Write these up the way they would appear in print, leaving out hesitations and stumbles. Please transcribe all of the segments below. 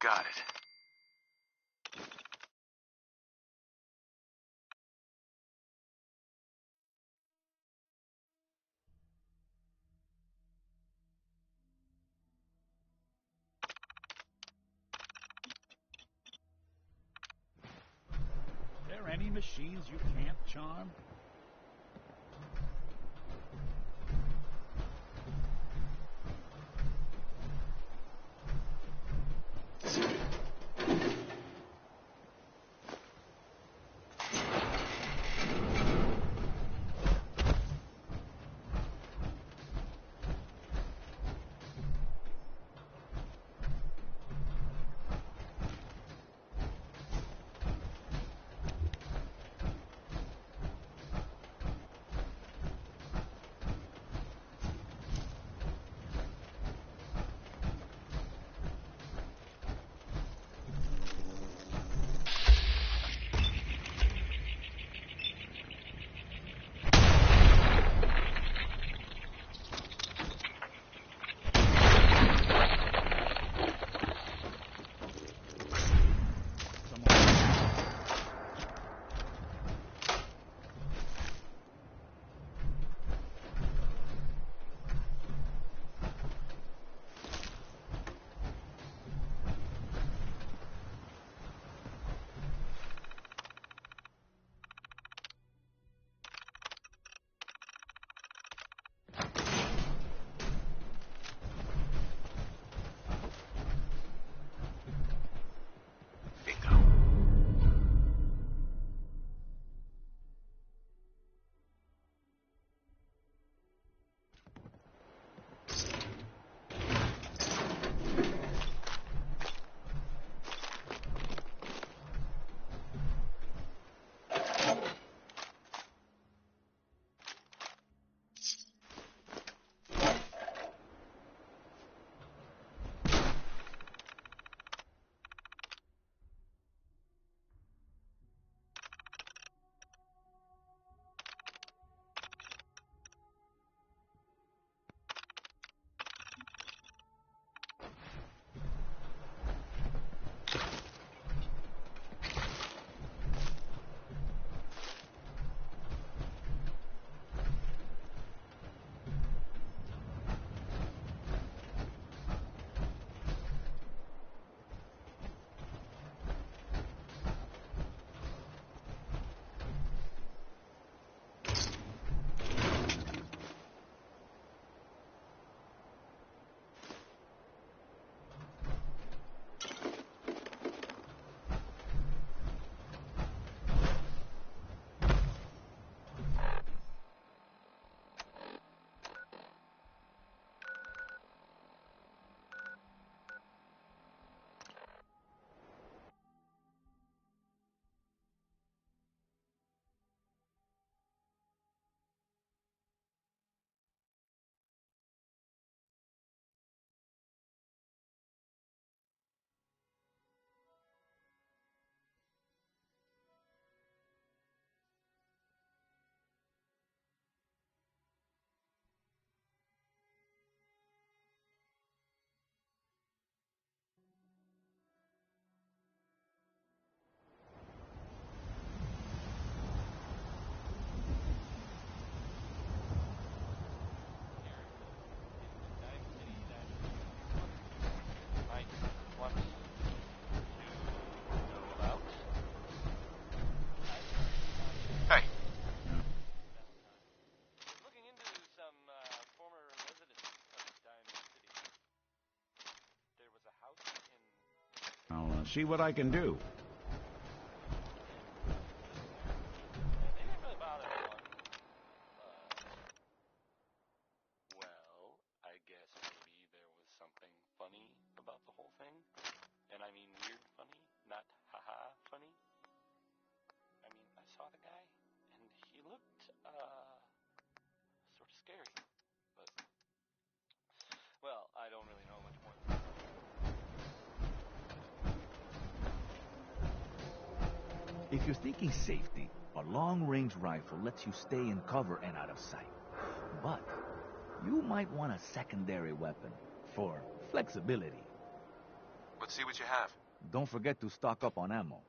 Got it. Are there any machines you can't charm? I'll see what I can do. Well, I guess maybe there was something funny about the whole thing. And I mean weird funny, not haha funny. I mean, I saw the guy, and he looked, sort of scary. But, well, I don't really know much more. If you're thinking safety, a long-range rifle lets you stay in cover and out of sight. But you might want a secondary weapon for flexibility. Let's see what you have. Don't forget to stock up on ammo.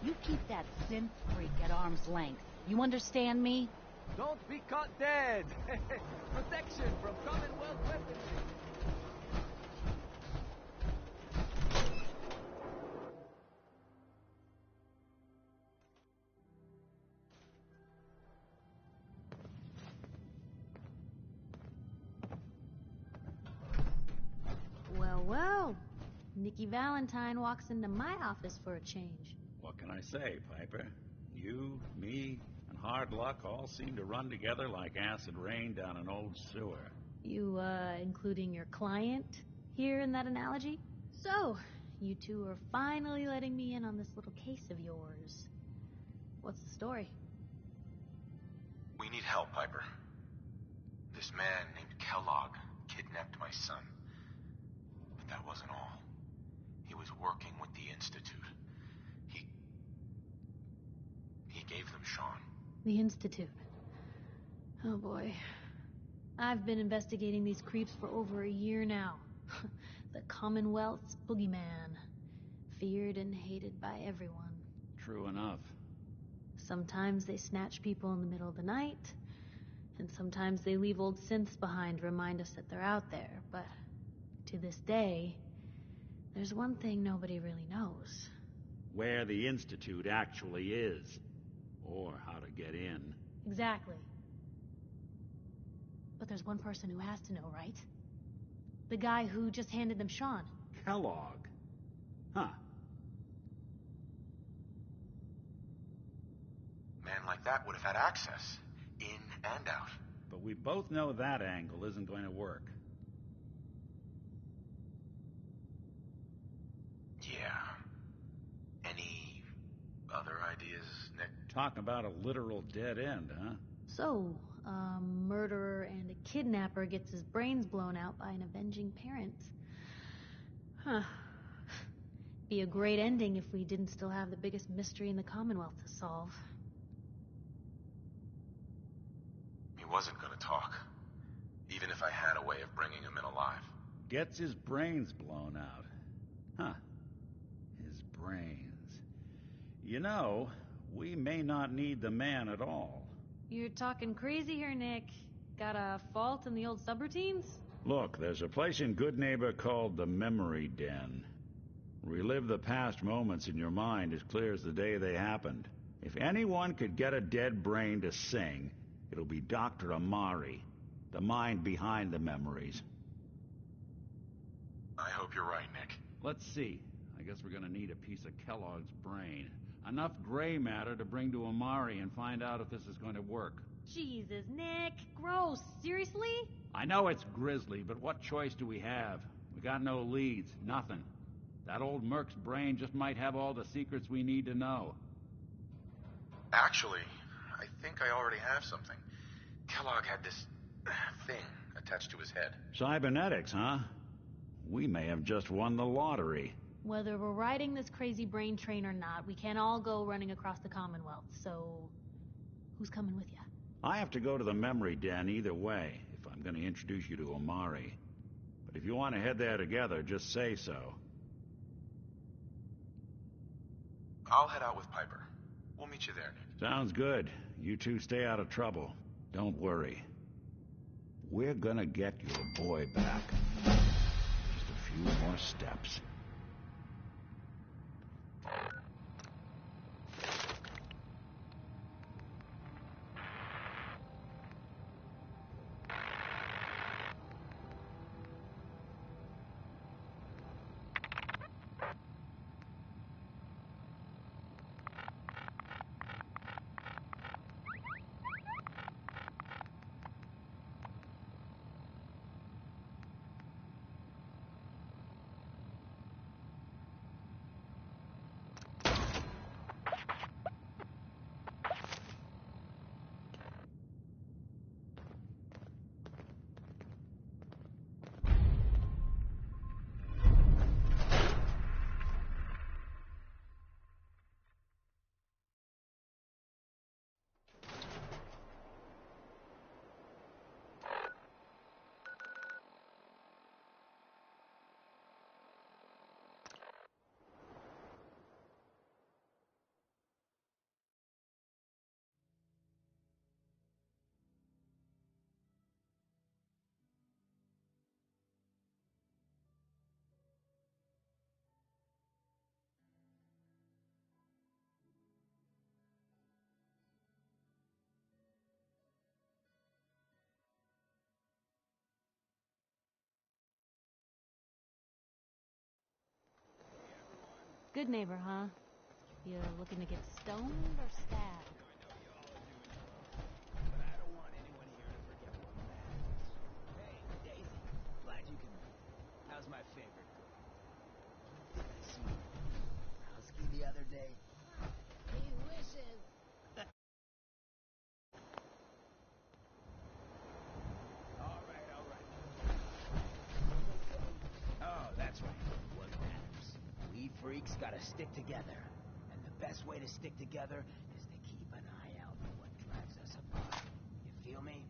You keep that synth freak at arm's length. You understand me? Don't be caught dead! Protection from Commonwealth weaponry! Well, well. Nikki Valentine walks into my office for a change. What can I say, Piper? You, me, and hard luck all seem to run together like acid rain down an old sewer. You, including your client here in that analogy? So, you two are finally letting me in on this little case of yours. What's the story? We need help, Piper. This man named Kellogg kidnapped my son. But that wasn't all. He was working with the Institute. He gave them Sean. The Institute. Oh boy. I've been investigating these creeps for over a year now. The Commonwealth's boogeyman. Feared and hated by everyone. True enough. Sometimes they snatch people in the middle of the night, and sometimes they leave old synths behind to remind us that they're out there, but to this day, there's one thing nobody really knows. Where the Institute actually is. Or how to get in. Exactly. But there's one person who has to know, right? The guy who just handed them Sean. Kellogg. Huh. Man like that would have had access, in and out. But we both know that angle isn't going to work. Yeah. Any other ideas? Talking about a literal dead end, huh? So, a murderer and a kidnapper gets his brains blown out by an avenging parent. Huh. Be a great ending if we didn't still have the biggest mystery in the Commonwealth to solve. He wasn't gonna talk, even if I had a way of bringing him in alive. Gets his brains blown out. Huh. His brains. You know, we may not need the man at all. You're talking crazy here, Nick. Got a fault in the old subroutines? Look, there's a place in Good Neighbor called the Memory Den. Relive the past moments in your mind as clear as the day they happened. If anyone could get a dead brain to sing, it'll be Dr. Amari, the mind behind the memories. I hope you're right, Nick. Let's see. I guess we're gonna need a piece of Kellogg's brain. Enough gray matter to bring to Amari and find out if this is going to work. Jesus, Nick. Gross. Seriously? I know it's grisly, but what choice do we have? We got no leads, nothing. That old Merc's brain just might have all the secrets we need to know. Actually, I think I already have something. Kellogg had this thing attached to his head. Cybernetics, huh? We may have just won the lottery. Whether we're riding this crazy brain train or not, we can't all go running across the Commonwealth, so who's coming with you? I have to go to the Memory Den either way, if I'm going to introduce you to Omari. But if you want to head there together, just say so. I'll head out with Piper. We'll meet you there, Nick. Sounds good. You two stay out of trouble. Don't worry. We're gonna get your boy back. Just a few more steps. Good neighbor, huh? You looking to get stoned or stabbed? But I don't want anyone here to forget what matters. Hey, Daisy. Glad you can make it. How's my favorite girl? Did I see you Rowski the other day? He wishes. All right, all right. Oh, that's right. What matters? We freaks gotta stick together. And the best way to stick together is to keep an eye out for what drives us apart. You feel me?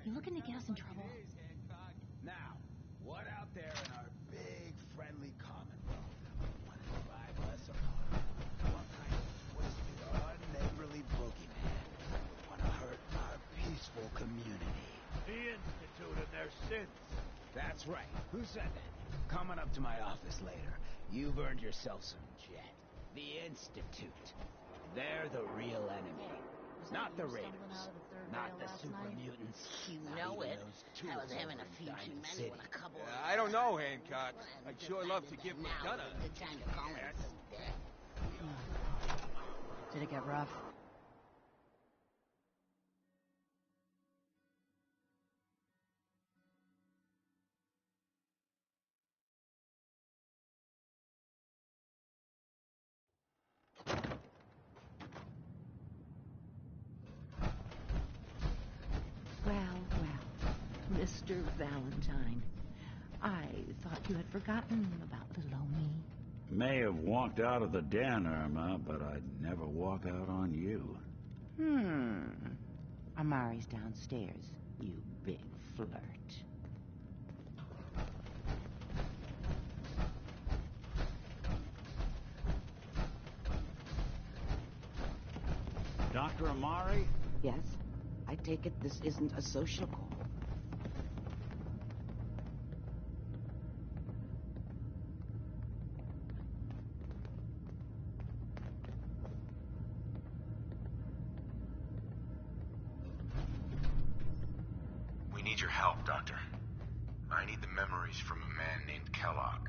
You looking to get us in trouble? Now, what out there in our big friendly Commonwealth want to drive us apart? What kind of twisted, unneighborly bogeyman would want to hurt our peaceful community? The Institute and their sins. That's right. Who said that? Coming up to my office later. You've earned yourself some jet. The Institute. They're the real enemy. Not the Raiders. Not the super mutants. You Not know even it. those I tools was having over a in few too Diamond many City. with a couple of... I don't know, Hancock. I'd sure love to give Now McDonough is a good time to call him so dead. Did it get rough? Mr. Valentine. I thought you had forgotten about little old me. May have walked out of the den, Irma, but I'd never walk out on you. Amari's downstairs, you big flirt. Dr. Amari? Yes? I take it this isn't a social call. We need your help, Doctor. I need the memories from a man named Kellogg.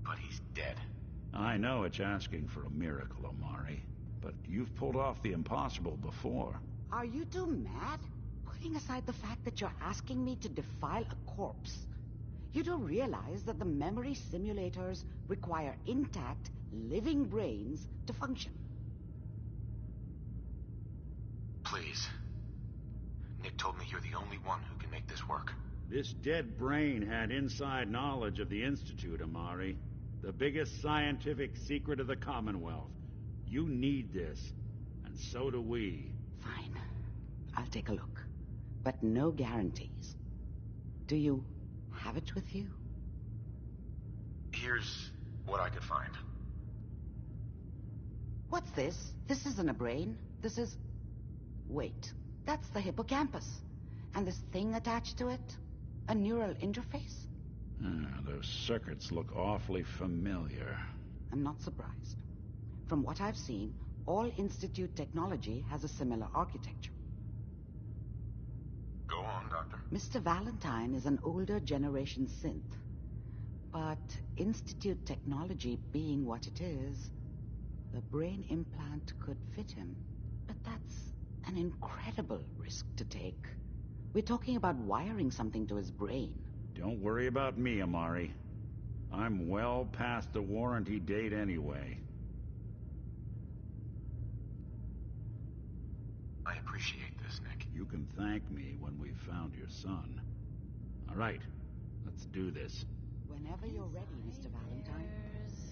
But he's dead. I know it's asking for a miracle, Amari, but you've pulled off the impossible before. Are you two mad? Putting aside the fact that you're asking me to defile a corpse, you do realize that the memory simulators require intact, living brains to function. Please. Nick told me you're the only one who can make this work. This dead brain had inside knowledge of the Institute, Amari. The biggest scientific secret of the Commonwealth. You need this, and so do we. Fine. I'll take a look. But no guarantees. Do you have it with you? Here's what I could find. What's this? This isn't a brain. This is... Wait. That's the hippocampus. And this thing attached to it? A neural interface? Those circuits look awfully familiar. I'm not surprised. From what I've seen, all Institute technology has a similar architecture. Go on, Doctor. Mr. Valentine is an older generation synth. But Institute technology being what it is, the brain implant could fit him. But that's an incredible risk to take. We're talking about wiring something to his brain. Don't worry about me, Amari. I'm well past the warranty date anyway. I appreciate this, Nick. You can thank me when we've found your son. All right, let's do this. Whenever you're ready, Mr. Valentine.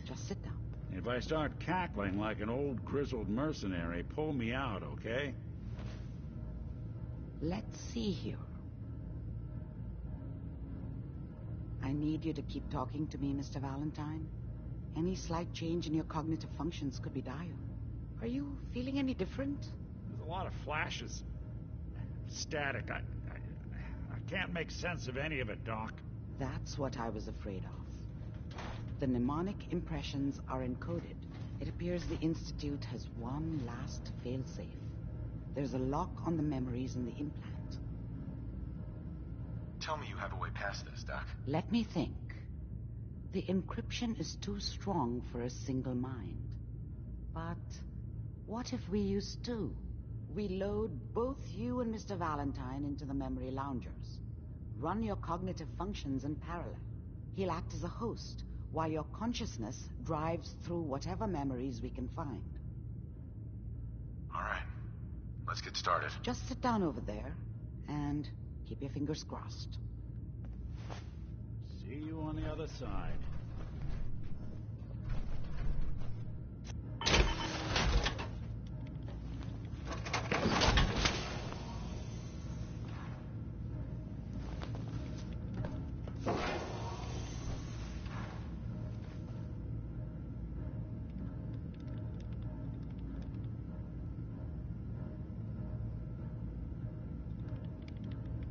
Just sit down. If I start cackling like an old grizzled mercenary, pull me out, okay? Let's see here. I need you to keep talking to me, Mr. Valentine. Any slight change in your cognitive functions could be dire. Are you feeling any different? There's a lot of flashes. Static. I can't make sense of any of it, Doc. That's what I was afraid of. The mnemonic impressions are encoded. It appears the Institute has one last failsafe. There's a lock on the memories in the implant. Tell me you have a way past this, Doc. Let me think. The encryption is too strong for a single mind. But what if we use two? We load both you and Mr. Valentine into the memory loungers. Run your cognitive functions in parallel. He'll act as a host, while your consciousness drives through whatever memories we can find. All right. Let's get started. Just sit down over there, and keep your fingers crossed. See you on the other side.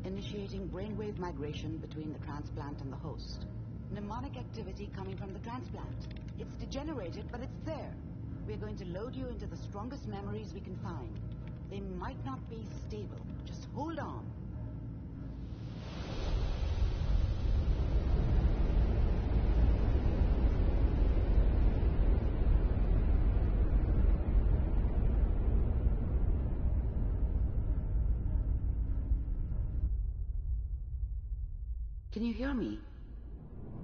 Initiating brainwave migration between the transplant and the host. Mnemonic activity coming from the transplant. It's degenerated, but it's there. We're going to load you into the strongest memories we can find. They might not be stable. Just hold on. Can you hear me?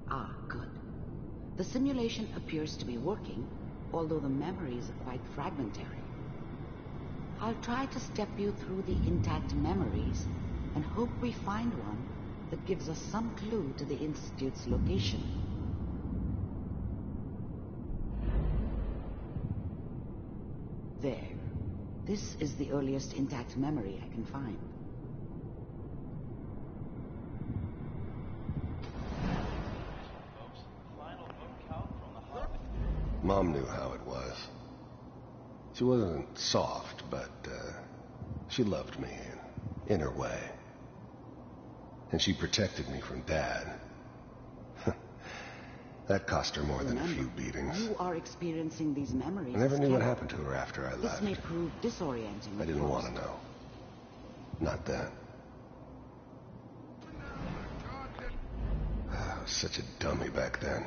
Ah, good. The simulation appears to be working, although the memories are quite fragmentary. I'll try to step you through the intact memories and hope we find one that gives us some clue to the Institute's location. There. This is the earliest intact memory I can find. Mom knew how it was. She wasn't soft, but she loved me in her way. And she protected me from Dad. That cost her more than a few beatings. You are experiencing these memories. I never knew what happened to her after I left. This may prove disorienting. I didn't want to know. Not then. I was such a dummy back then.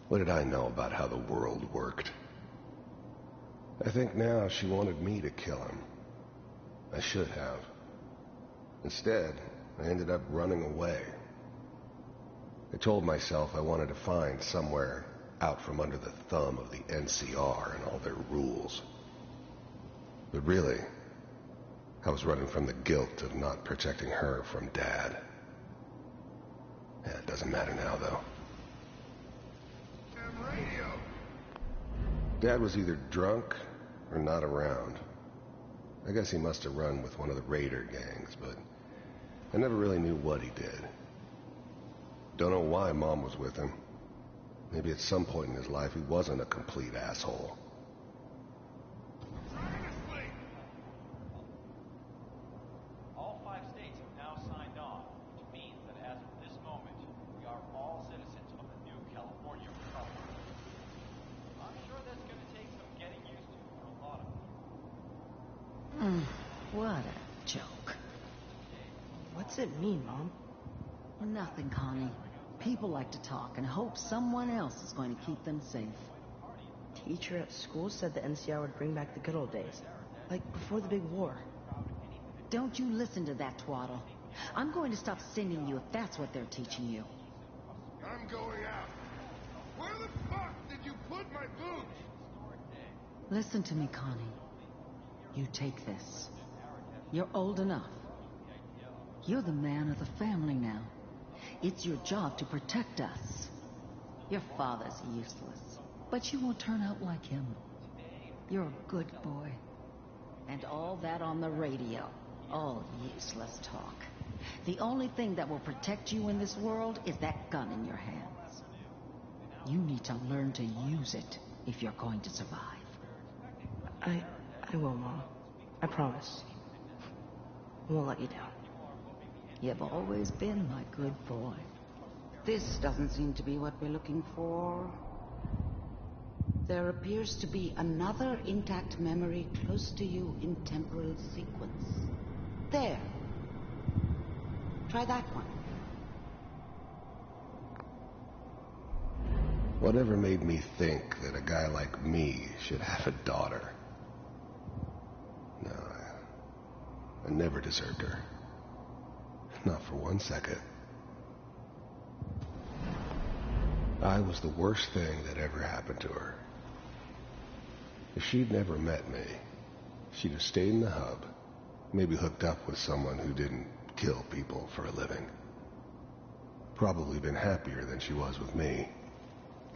What did I know about how the world worked? I think now she wanted me to kill him. I should have. Instead, I ended up running away. I told myself I wanted to find somewhere out from under the thumb of the NCR and all their rules. But really, I was running from the guilt of not protecting her from Dad. Yeah, it doesn't matter now, though. Dad was either drunk or not around. I guess he must have run with one of the raider gangs, but I never really knew what he did. Don't know why Mom was with him. Maybe at some point in his life he wasn't a complete asshole. All 5 states have now signed on, which means that as of this moment, we are all citizens of the new California Republic. I'm sure that's going to take some getting used to for a lot of people. What a joke. What's it mean, Mom? Nothing, Connie. People like to talk and hope someone else is going to keep them safe. Teacher at school said the NCR would bring back the good old days. Like before the big war. Don't you listen to that twaddle. I'm going to stop sending you if that's what they're teaching you. I'm going out. Where the fuck did you put my boots? Listen to me, Connie. You take this. You're old enough. You're the man of the family now. It's your job to protect us. Your father's useless, but you won't turn out like him. You're a good boy. And all that on the radio, all useless talk. The only thing that will protect you in this world is that gun in your hands. You need to learn to use it if you're going to survive. I will, Mom. I promise. I won't let you down. You've always been my good boy. This doesn't seem to be what we're looking for. There appears to be another intact memory close to you in temporal sequence. There. Try that one. Whatever made me think that a guy like me should have a daughter? No, I never deserved her. Not for 1 second. I was the worst thing that ever happened to her. If she'd never met me, she'd have stayed in the hub, maybe hooked up with someone who didn't kill people for a living. Probably been happier than she was with me.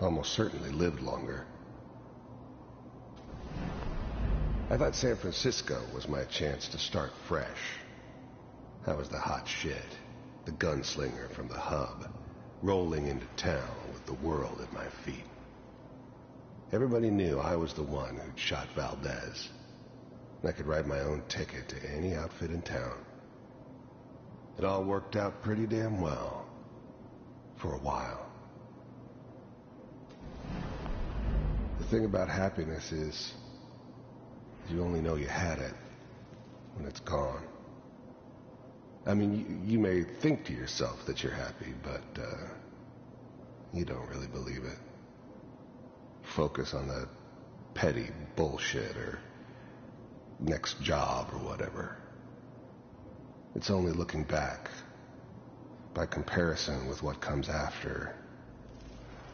Almost certainly lived longer. I thought San Francisco was my chance to start fresh. I was the hot shit, the gunslinger from the hub, rolling into town with the world at my feet. Everybody knew I was the one who'd shot Valdez. And I could write my own ticket to any outfit in town. It all worked out pretty damn well. For a while. The thing about happiness is you only know you had it when it's gone. I mean, you may think to yourself that you're happy, but you don't really believe it. Focus on that petty bullshit or next job or whatever. It's only looking back, by comparison with what comes after,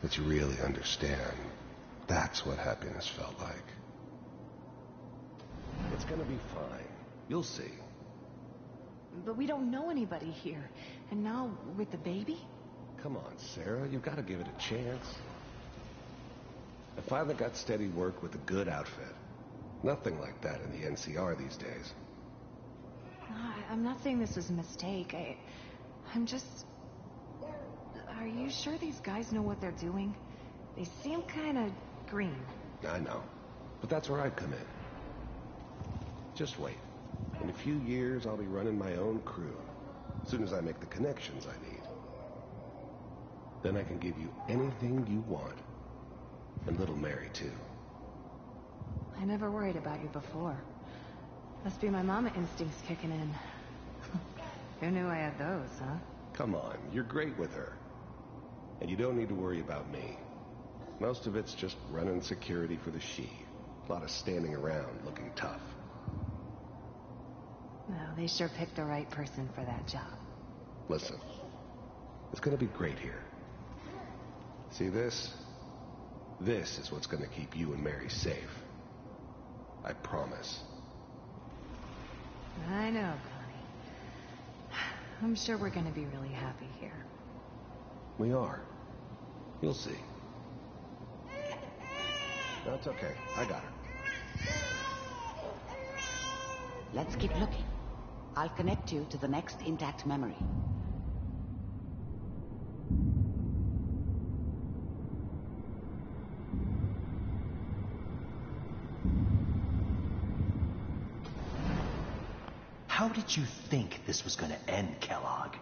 that you really understand. That's what happiness felt like. It's gonna be fine. You'll see. But we don't know anybody here. And now, with the baby? Come on, Sarah, you've got to give it a chance. I finally got steady work with a good outfit. Nothing like that in the NCR these days. I'm not saying this was a mistake. I'm just... Are you sure these guys know what they're doing? They seem kind of green. I know. But that's where I come in. Just wait. In a few years, I'll be running my own crew. As soon as I make the connections I need. Then I can give you anything you want. And little Mary, too. I never worried about you before. Must be my mama instincts kicking in. Who knew I had those, huh? Come on, you're great with her. And you don't need to worry about me. Most of it's just running security for the she. A lot of standing around looking tough. Well, they sure picked the right person for that job. Listen, it's gonna be great here. See this? This is what's gonna keep you and Mary safe. I promise. I know, Connie. I'm sure we're gonna be really happy here. We are. You'll see. That's okay. I got her. Let's keep looking. I'll connect you to the next intact memory. How did you think this was gonna end, Kellogg?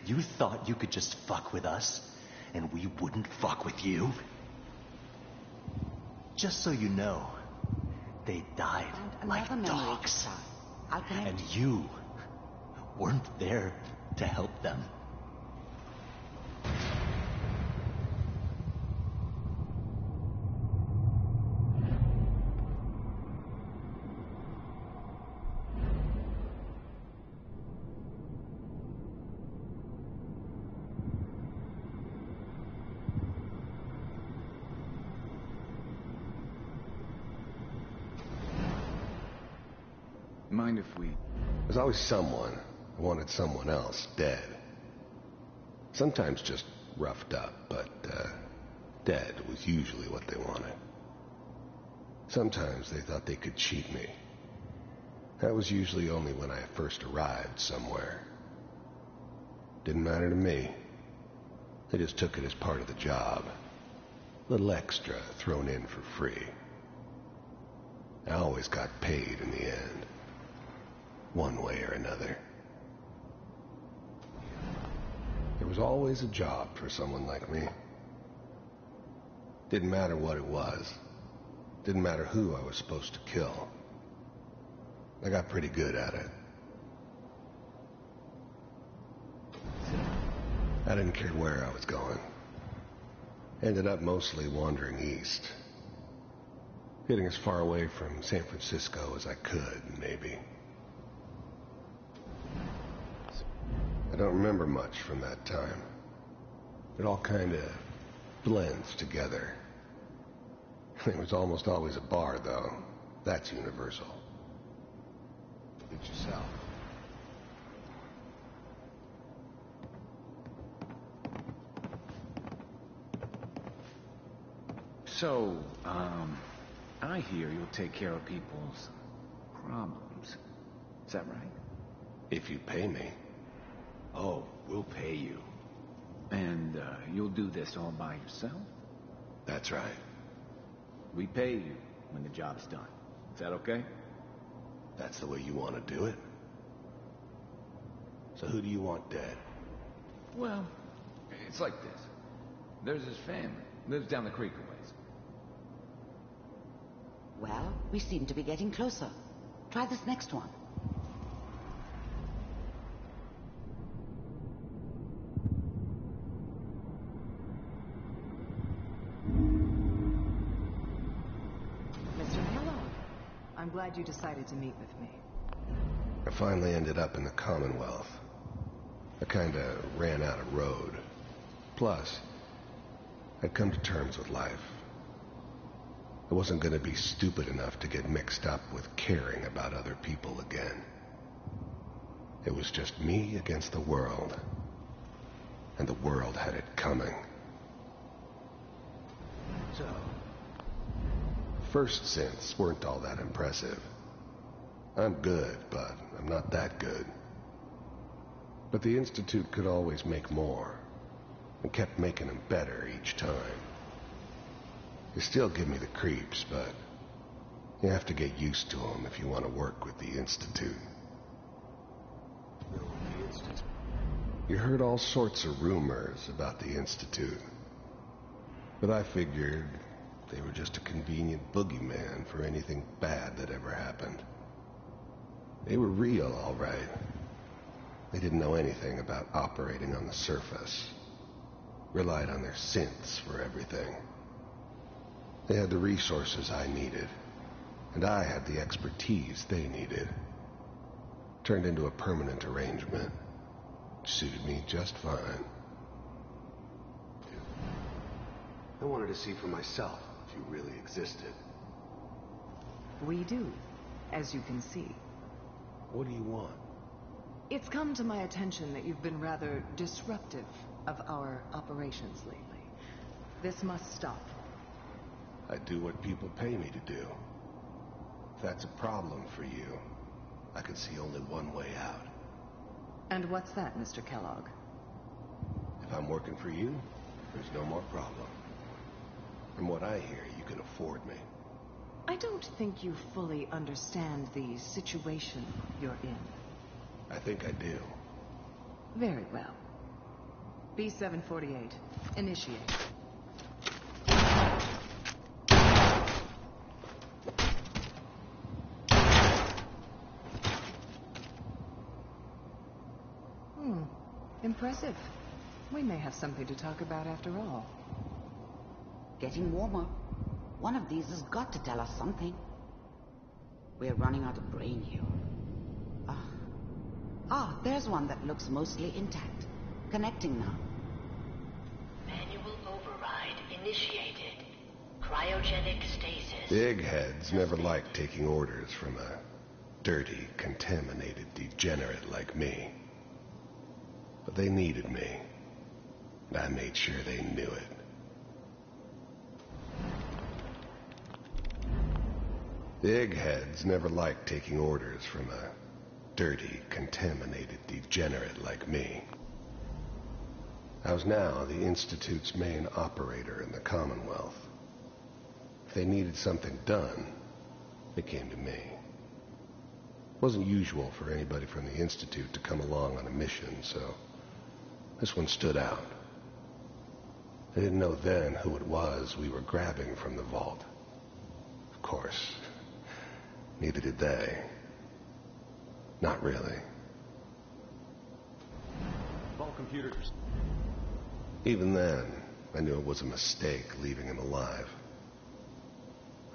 You thought you could just fuck with us, and we wouldn't fuck with you? Just so you know, they died like dogs. And you weren't there to help them. Mind if we... There's always someone who wanted someone else dead. Sometimes just roughed up, but dead was usually what they wanted. Sometimes they thought they could cheat me. That was usually only when I first arrived somewhere. Didn't matter to me. They just took it as part of the job. A little extra thrown in for free. I always got paid in the end. One way or another. There was always a job for someone like me. Didn't matter what it was. Didn't matter who I was supposed to kill. I got pretty good at it. I didn't care where I was going. Ended up mostly wandering east. Getting as far away from San Francisco as I could, maybe. I don't remember much from that time. It all kind of blends together. There was almost always a bar, though. That's universal. Get yourself. So, I hear you'll take care of people's problems. Is that right? If you pay me. Oh, we'll pay you. And, you'll do this all by yourself? That's right. We pay you when the job's done. Is that okay? That's the way you want to do it? So who do you want dead? Well, it's like this. There's his family. Lives down the creek a ways. Well, we seem to be getting closer. Try this next one. Mr. Kellogg, I'm glad you decided to meet with me. I finally ended up in the Commonwealth. I kinda ran out of road. Plus, I'd come to terms with life. I wasn't going to be stupid enough to get mixed up with caring about other people again. It was just me against the world, and the world had it coming. So, first synths weren't all that impressive. I'm good, but I'm not that good. But the Institute could always make more, and kept making them better each time. They still give me the creeps, but you have to get used to them if you want to work with the Institute. You heard all sorts of rumors about the Institute, but I figured they were just a convenient boogeyman for anything bad that ever happened. They were real, all right. They didn't know anything about operating on the surface. Relied on their synths for everything. They had the resources I needed, and I had the expertise they needed. Turned into a permanent arrangement. Suited me just fine. I wanted to see for myself if you really existed. We do, as you can see. What do you want? It's come to my attention that you've been rather disruptive of our operations lately. This must stop. I do what people pay me to do. If that's a problem for you, I can see only one way out. And what's that, Mr. Kellogg? If I'm working for you, there's no more problem. From what I hear, you can afford me. I don't think you fully understand the situation you're in. I think I do. Very well. B-748, initiate. Impressive. We may have something to talk about after all. Getting warmer. One of these has got to tell us something. We're running out of brain here. There's one that looks mostly intact. Connecting now. Manual override initiated. Cryogenic stasis. The eggheads never liked taking orders from a dirty, contaminated degenerate like me. But they needed me, and I made sure they knew it. The eggheads never liked taking orders from a dirty, contaminated degenerate like me. I was now the Institute's main operator in the Commonwealth. If they needed something done, they came to me. It wasn't usual for anybody from the Institute to come along on a mission, so this one stood out. I didn't know then who it was we were grabbing from the vault. Of course, neither did they. Not really. Vault computers. Even then, I knew it was a mistake leaving him alive.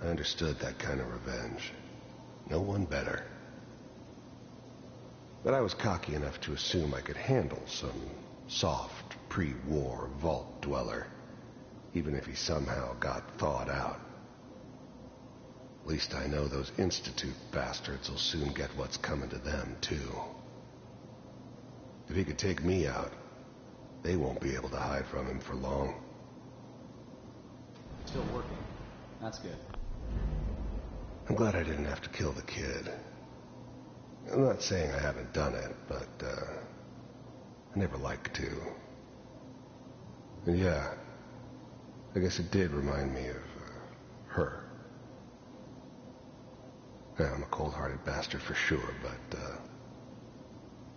I understood that kind of revenge. No one better. But I was cocky enough to assume I could handle some soft, pre-war vault dweller, even if he somehow got thawed out. At least I know those Institute bastards will soon get what's coming to them, too. If he could take me out, they won't be able to hide from him for long. Still working. That's good. I'm glad I didn't have to kill the kid. I'm not saying I haven't done it, but, I never like to. And yeah, I guess it did remind me of, her. Yeah, I'm a cold-hearted bastard for sure, but,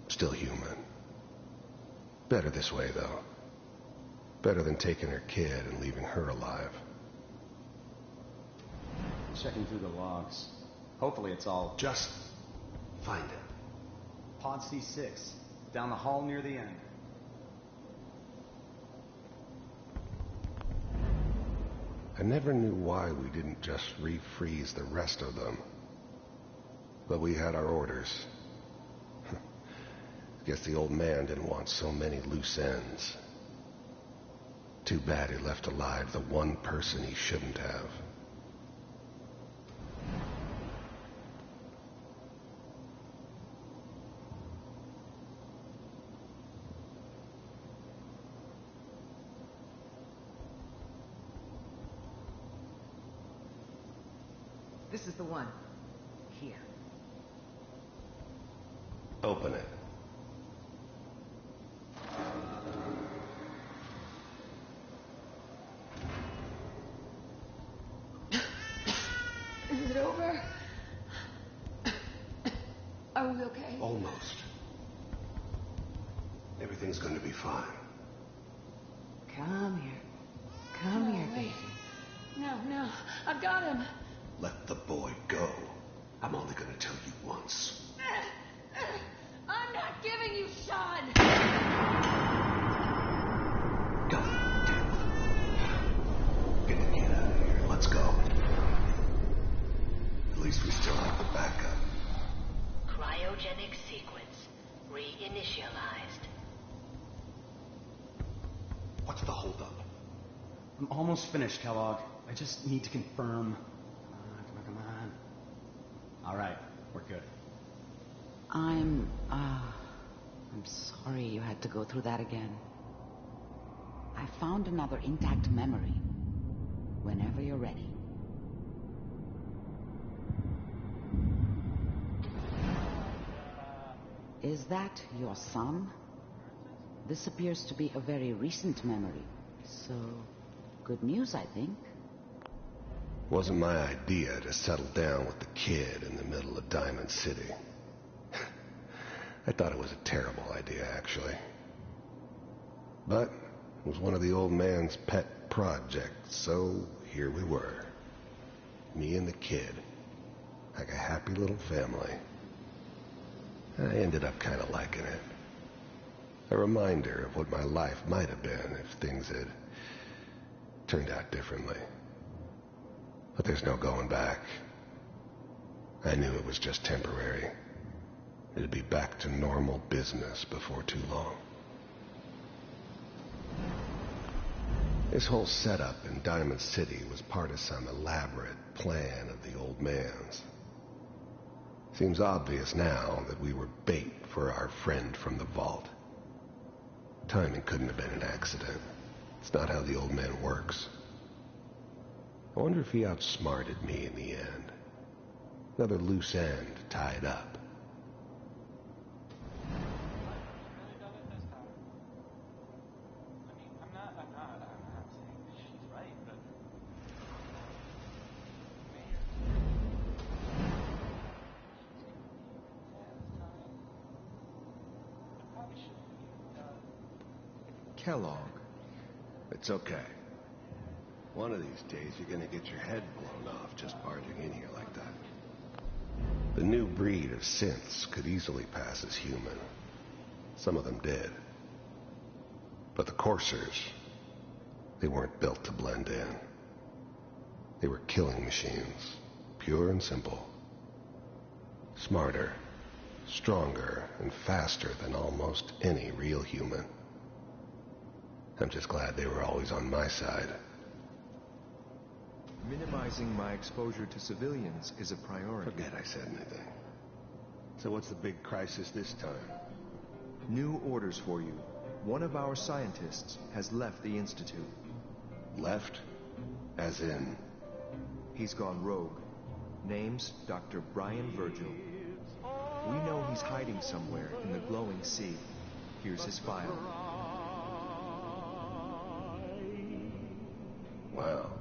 still human. Better this way, though. Better than taking her kid and leaving her alive. Checking through the logs. Hopefully it's all... Just find it. Pod C6, down the hall near the end. I never knew why we didn't just refreeze the rest of them. But we had our orders. Guess the old man didn't want so many loose ends. Too bad he left alive the one person he shouldn't have. This is the one. Here. Open it. Is it over? Are we okay? Almost. Everything's going to be fine. Come here. Come here, baby. No, I've got him. Let the boy go. I'm only going to tell you once. I'm not giving you Sean. God damn it. Get the kid out of here. Let's go. At least we still have the backup. Cryogenic sequence reinitialized. What's the holdup? I'm almost finished, Kellogg. I just need to confirm. Come on. All right, we're good. I'm sorry you had to go through that again. I found another intact memory. Whenever you're ready. Is that your son? This appears to be a very recent memory. So, good news, I think. Wasn't my idea to settle down with the kid in the middle of Diamond City. I thought it was a terrible idea, actually. But it was one of the old man's pet projects, so here we were. Me and the kid. Like a happy little family. I ended up kind of liking it. A reminder of what my life might have been if things had turned out differently. But there's no going back. I knew it was just temporary. It'd be back to normal business before too long. This whole setup in Diamond City was part of some elaborate plan of the old man's. Seems obvious now that we were bait for our friend from the vault. Timing couldn't have been an accident. It's not how the old man works. I wonder if he outsmarted me in the end. Another loose end tied up. Kellogg. It's okay. One of these days you're gonna get your head blown off just barging in here like that. The new breed of synths could easily pass as human. Some of them did. But the coursers, they weren't built to blend in. They were killing machines, pure and simple. Smarter, stronger, and faster than almost any real human. I'm just glad they were always on my side. Minimizing my exposure to civilians is a priority. Forget I said anything. So what's the big crisis this time? New orders for you. One of our scientists has left the Institute. Left? As in? He's gone rogue. Name's Dr. Brian Virgil. We know he's hiding somewhere in the glowing sea. Here's his file. Wow.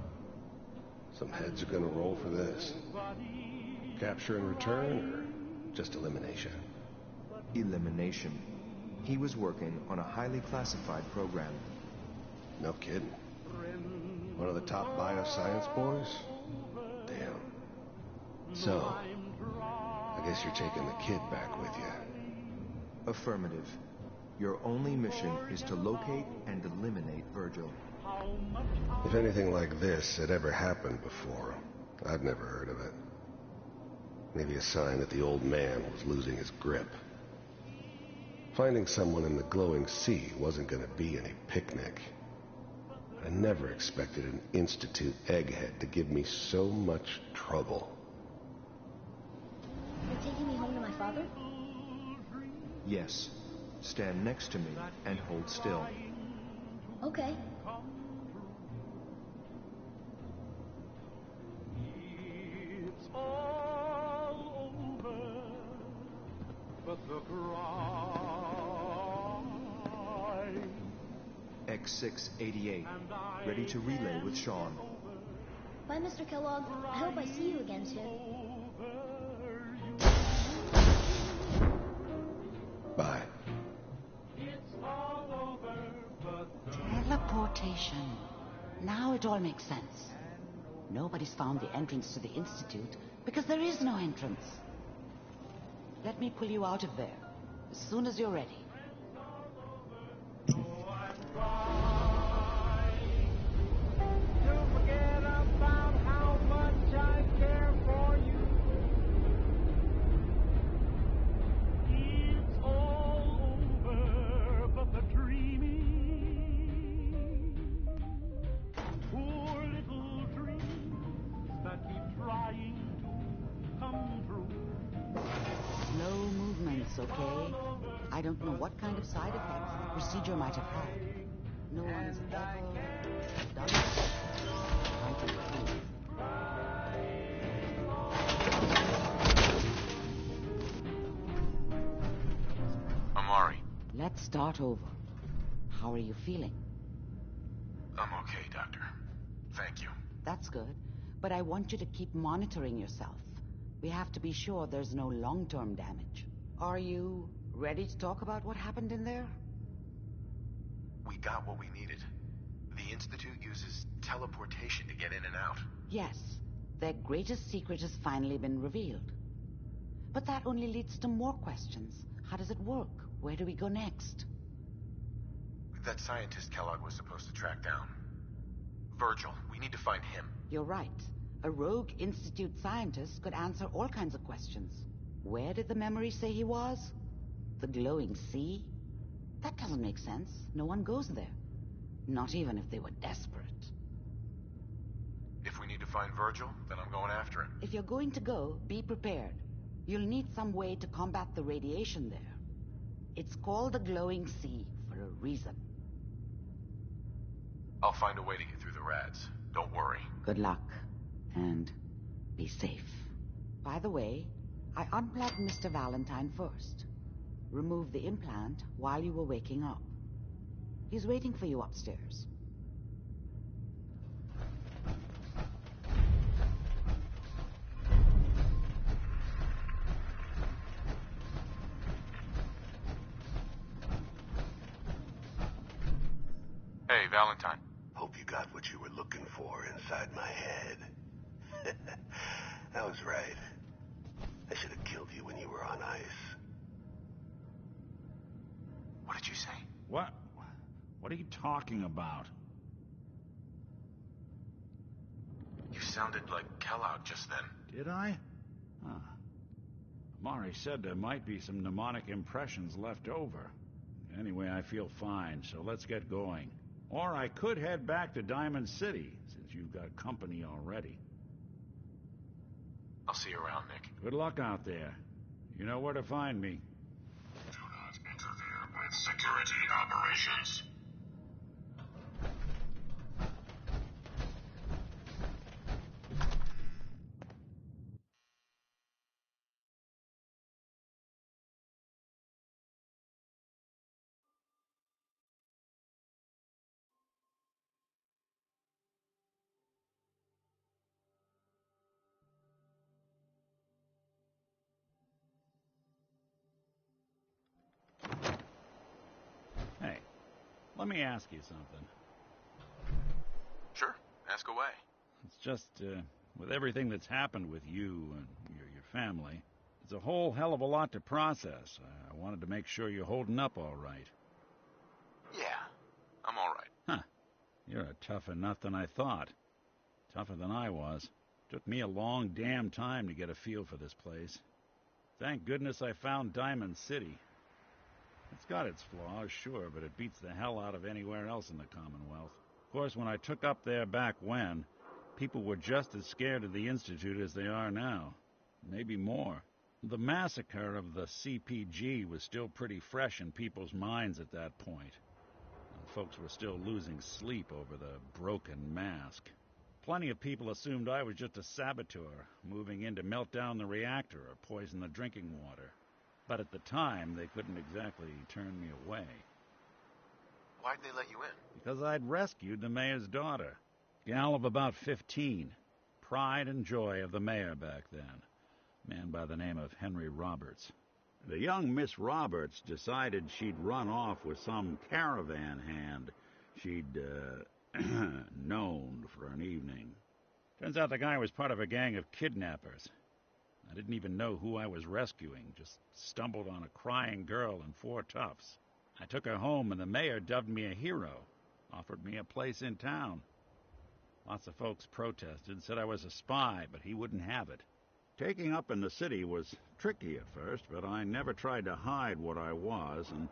Some heads are gonna roll for this. Capture and return, or just elimination? Elimination. He was working on a highly classified program. No kidding. One of the top bioscience boys? Damn. So, I guess you're taking the kid back with you. Affirmative. Your only mission is to locate and eliminate Virgil. If anything like this had ever happened before, I'd never heard of it. Maybe a sign that the old man was losing his grip. Finding someone in the glowing sea wasn't going to be any picnic. I never expected an Institute egghead to give me so much trouble. You're taking me home to my father? Yes. Stand next to me and hold still. Okay. X688, ready to relay with Sean. Bye, Mr. Kellogg. I hope I see you again soon. Bye. Teleportation. Now it all makes sense. Nobody's found the entrance to the Institute because there is no entrance. Let me pull you out of there as soon as you're ready. Slow movements, okay? I don't know what kind of side effects the procedure might have had. No one has ever done it. Try to improve. Amari. Let's start over. How are you feeling? I'm okay, Doctor. Thank you. That's good, but I want you to keep monitoring yourself. We have to be sure there's no long-term damage. Are you ready to talk about what happened in there? We got what we needed. The Institute uses teleportation to get in and out. Yes, their greatest secret has finally been revealed. But that only leads to more questions. How does it work? Where do we go next? That scientist Kellogg was supposed to track down. Virgil, we need to find him. You're right. A rogue Institute scientist could answer all kinds of questions. Where did the memory say he was? The glowing sea? That doesn't make sense. No one goes there. Not even if they were desperate. If we need to find Virgil, then I'm going after him. If you're going to go, be prepared. You'll need some way to combat the radiation there. It's called the glowing sea for a reason. I'll find a way to get through the rads. Don't worry. Good luck. And be safe. By the way, I unplugged Mr. Valentine first. Removed the implant while you were waking up. He's waiting for you upstairs. Hey, Valentine. Hope you got what you were looking for inside my head. I was right. I should have killed you when you were on ice. What did you say? What? What are you talking about? You sounded like Kellogg just then. Did I? Huh. Amari said there might be some mnemonic impressions left over. Anyway, I feel fine, so let's get going. Or I could head back to Diamond City, since you've got company already. I'll see you around, Nick. Good luck out there. You know where to find me. Do not interfere with security operations. Hey, let me ask you something. Sure, ask away. It's just, with everything that's happened with you and your family, it's a whole hell of a lot to process. I wanted to make sure you're holding up all right. Yeah, I'm all right. Huh. You're a tougher nut than I thought. Tougher than I was. Took me a long damn time to get a feel for this place. Thank goodness I found Diamond City. It's got its flaws, sure, but it beats the hell out of anywhere else in the Commonwealth. Of course, when I took up there back when, people were just as scared of the Institute as they are now. Maybe more. The massacre of the CPG was still pretty fresh in people's minds at that point. Folks were still losing sleep over the broken mask. Plenty of people assumed I was just a saboteur, moving in to melt down the reactor or poison the drinking water. But at the time, they couldn't exactly turn me away. Why'd they let you in? Because I'd rescued the mayor's daughter. Gal of about 15. Pride and joy of the mayor back then. A man by the name of Henry Roberts. The young Miss Roberts decided she'd run off with some caravan hand she'd, known for an evening. Turns out the guy was part of a gang of kidnappers. I didn't even know who I was rescuing, just stumbled on a crying girl and 4 toughs. I took her home, and the mayor dubbed me a hero, offered me a place in town. Lots of folks protested, said I was a spy, but he wouldn't have it. Taking up in the city was tricky at first, but I never tried to hide what I was, and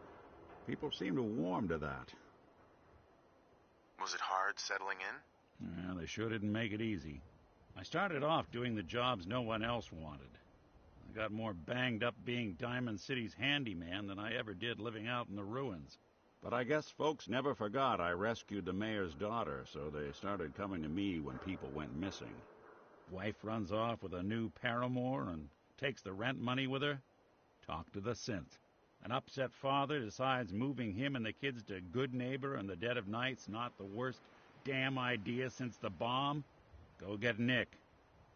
people seemed to warm to that. Was it hard settling in? Yeah, they sure didn't make it easy. I started off doing the jobs no one else wanted. I got more banged up being Diamond City's handyman than I ever did living out in the ruins. But I guess folks never forgot I rescued the mayor's daughter, so they started coming to me when people went missing. Wife runs off with a new paramour and takes the rent money with her. Talk to the synth. An upset father decides moving him and the kids to Good Neighbor in the dead of night's not the worst damn idea since the bomb. Go get Nick.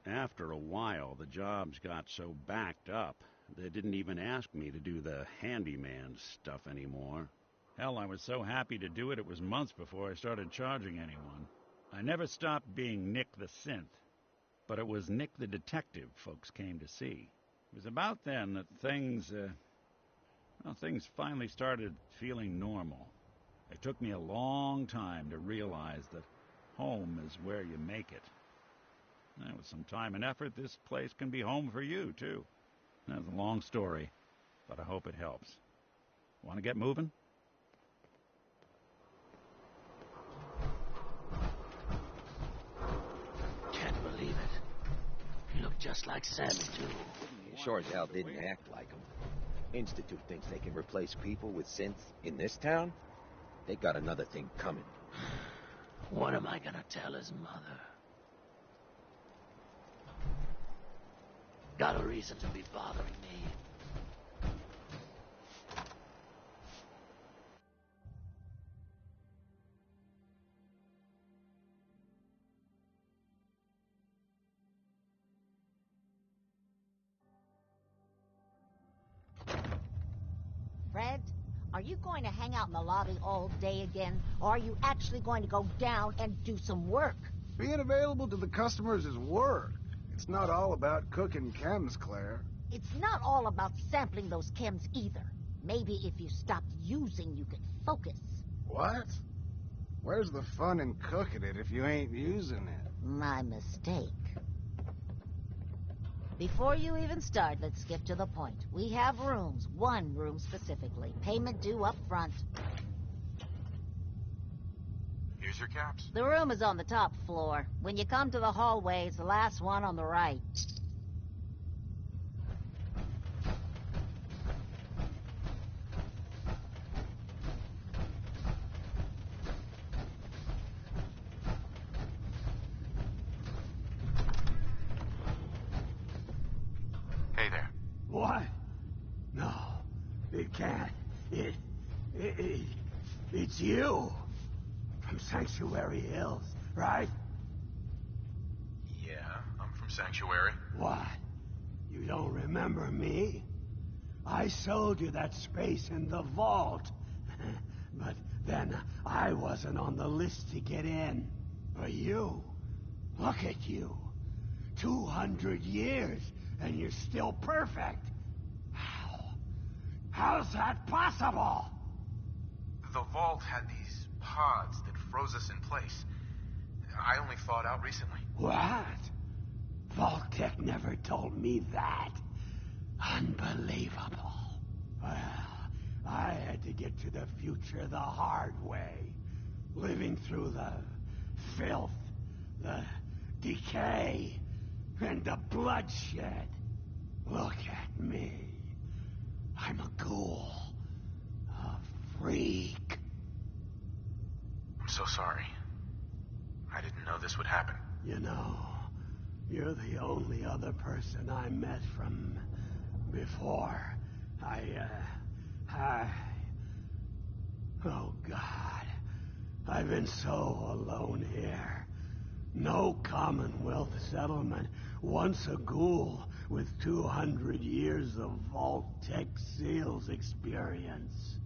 After a while, the jobs got so backed up, they didn't even ask me to do the handyman stuff anymore. Hell, I was so happy to do it, it was months before I started charging anyone. I never stopped being Nick the Synth, but it was Nick the Detective folks came to see. It was about then that things finally started feeling normal. It took me a long time to realize that home is where you make it. And with some time and effort, this place can be home for you, too. That's a long story, but I hope it helps. Want to get moving? Can't believe it. You look just like Sammy, too. You sure as hell didn't act like him. Institute thinks they can replace people with synths in this town? They got another thing coming. What am I gonna tell his mother? Got a reason to be bothering me. Fred, are you going to hang out in the lobby all day again, or are you actually going to go down and do some work? Being available to the customers is work. It's not all about cooking chems, Claire. It's not all about sampling those chems either. Maybe if you stopped using, you could focus. What? Where's the fun in cooking it if you ain't using it? My mistake. Before you even start, let's skip to the point. We have rooms, one room specifically. Payment due up front. Here's your caps. The room is on the top floor. When you come to the hallway, it's the last one on the right. Hey there. What? No, it can't. It's you. From Sanctuary Hills, right? Yeah, I'm from Sanctuary. What? You don't remember me? I sold you that space in the vault. But then I wasn't on the list to get in. But you, look at you. 200 years, and you're still perfect. How's that possible? The vault had these pods that froze us in place. I only thawed out recently. What? Vault-Tec never told me that. Unbelievable. Well, I had to get to the future the hard way. Living through the filth, the decay, and the bloodshed. Look at me. I'm a ghoul. A freak. I'm so sorry. I didn't know this would happen. You know, you're the only other person I met from before Oh, God. I've been so alone here. No Commonwealth settlement. Once a ghoul with 200 years of Vault-Tec sales experience.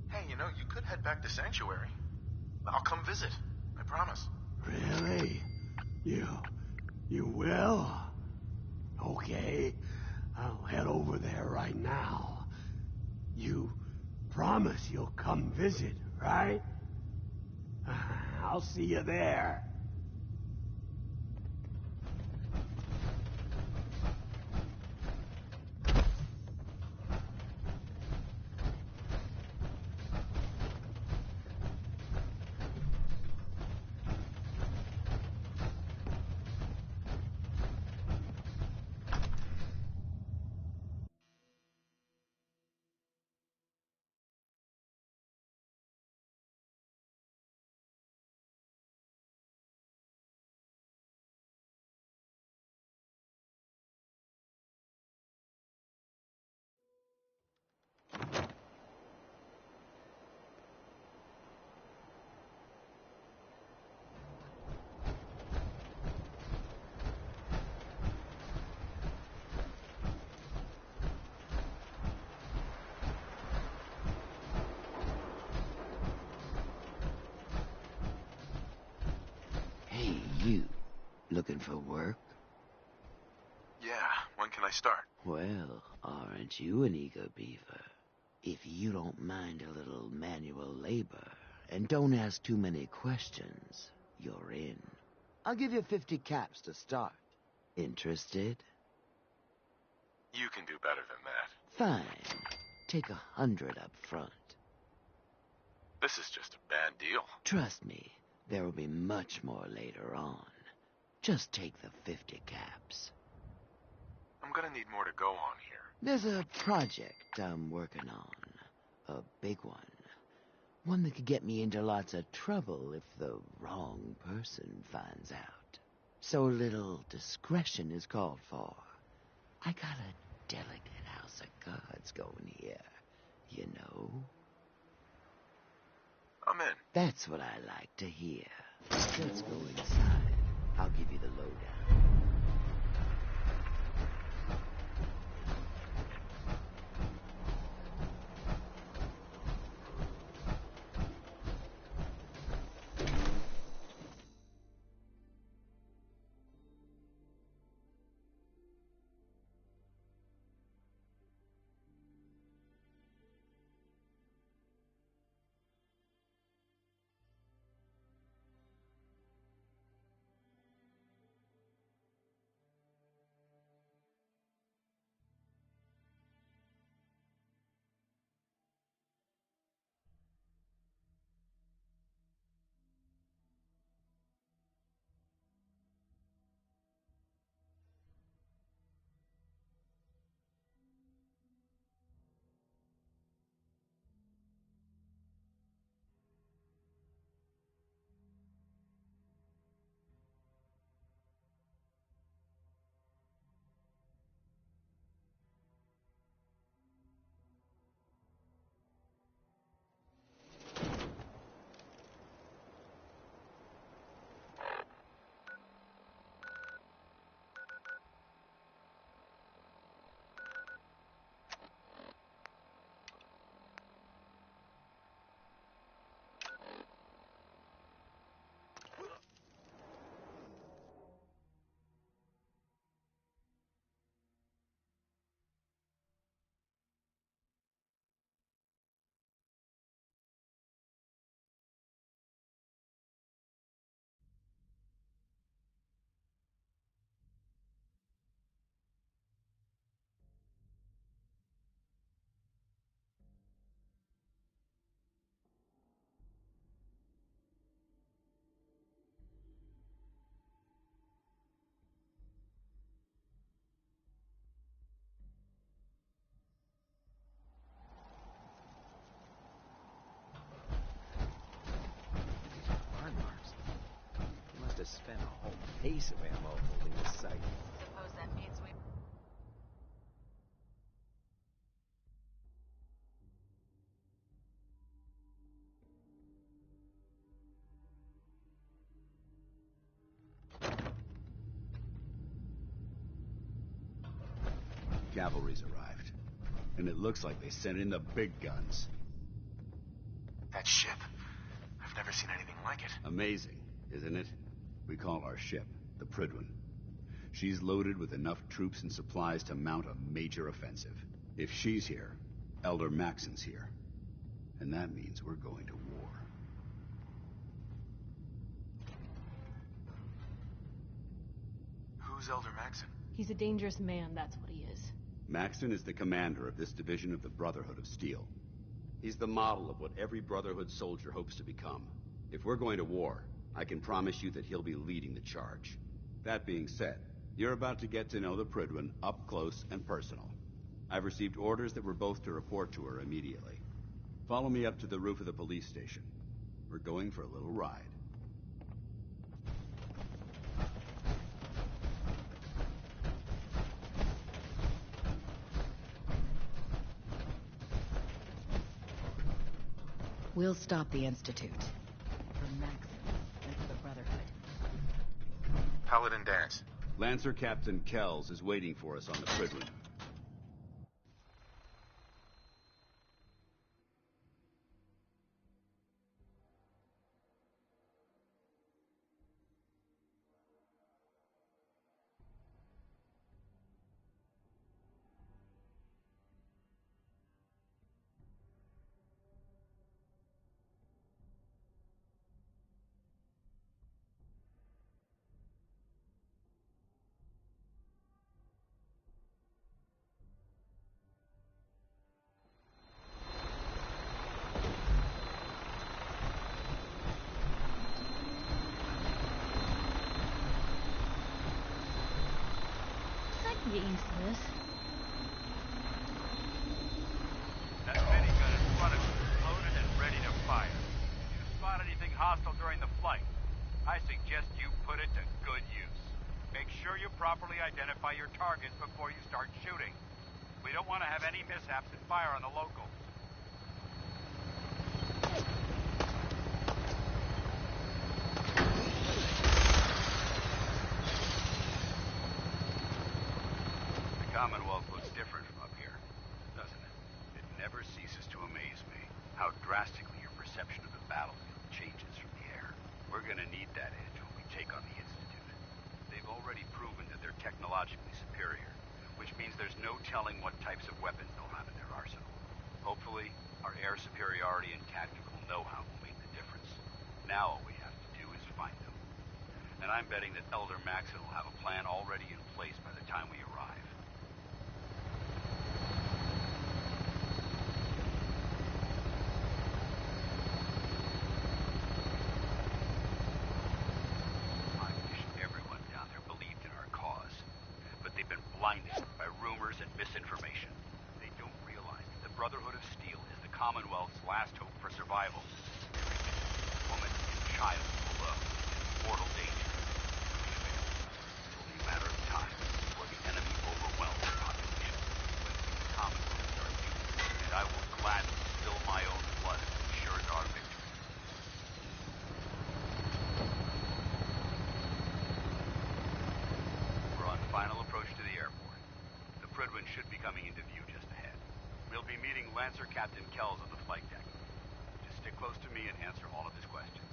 Hey, you know, you could head back to Sanctuary. I'll come visit. I promise. Really? You will? Okay. I'll head over there right now. You promise you'll come visit, right? I'll see you there. Hey, you. Looking for work? Yeah, when can I start? Well, aren't you an eager beaver? If you don't mind a little manual labor, and don't ask too many questions, you're in. I'll give you 50 caps to start. Interested? You can do better than that. Fine. Take 100 up front. This is just a bad deal. Trust me, there will be much more later on. Just take the 50 caps. I'm gonna need more to go on here. There's a project I'm working on. A big one. One that could get me into lots of trouble if the wrong person finds out. So little discretion is called for. I got a delicate house of cards going here, you know. I'm in. That's what I like to hear. Let's go inside. I'll give you the lowdown. To spend a whole case of ammo holding this site. Suppose that means we... Cavalry's arrived. And it looks like they sent in the big guns. That ship. I've never seen anything like it. Amazing, isn't it? We call our ship the Prydwen. She's loaded with enough troops and supplies to mount a major offensive. If she's here, Elder Maxon's here. And that means we're going to war. Who's Elder Maxon? He's a dangerous man, that's what he is. Maxon is the commander of this division of the Brotherhood of Steel. He's the model of what every Brotherhood soldier hopes to become. If we're going to war, I can promise you that he'll be leading the charge. That being said, you're about to get to know the Prydwen up close and personal. I've received orders that we're both to report to her immediately. Follow me up to the roof of the police station. We're going for a little ride. We'll stop the Institute. For Maxon and for the Brotherhood. Paladin Dance. Lancer Captain Kells is waiting for us on the Prydwen. Get used to this. That minigun in front of you is loaded and ready to fire. If you spot anything hostile during the flight, I suggest you put it to good use. Make sure you properly identify your targets before you start shooting. We don't want to have any mishaps and fire on the locals. Commonwealth looks different from up here, doesn't it? It never ceases to amaze me how drastically your perception of the battlefield changes from the air. We're gonna need that edge when we take on the Institute. They've already proven that they're technologically superior, which means there's no telling what types of weapons they'll have in their arsenal. Hopefully, our air superiority and tactical know-how will make the difference. Now all we have to do is find them. And I'm betting that Elder Maxon will have a plan already in place by the time we arrive. Blinded by rumors and misinformation. They don't realize that the Brotherhood of Steel is the Commonwealth's last hope for survival. Woman and child below in mortal danger. It will be a matter of time before the enemy overwhelms the population. When the Commonwealth starts using it, and I will gladly spill my own blood as it ensures our victory. We're on final approach to the airport. The Prydwen should be coming into view just ahead. We'll be meeting Lancer Captain Kells on the flight deck. Just stick close to me and answer all of his questions.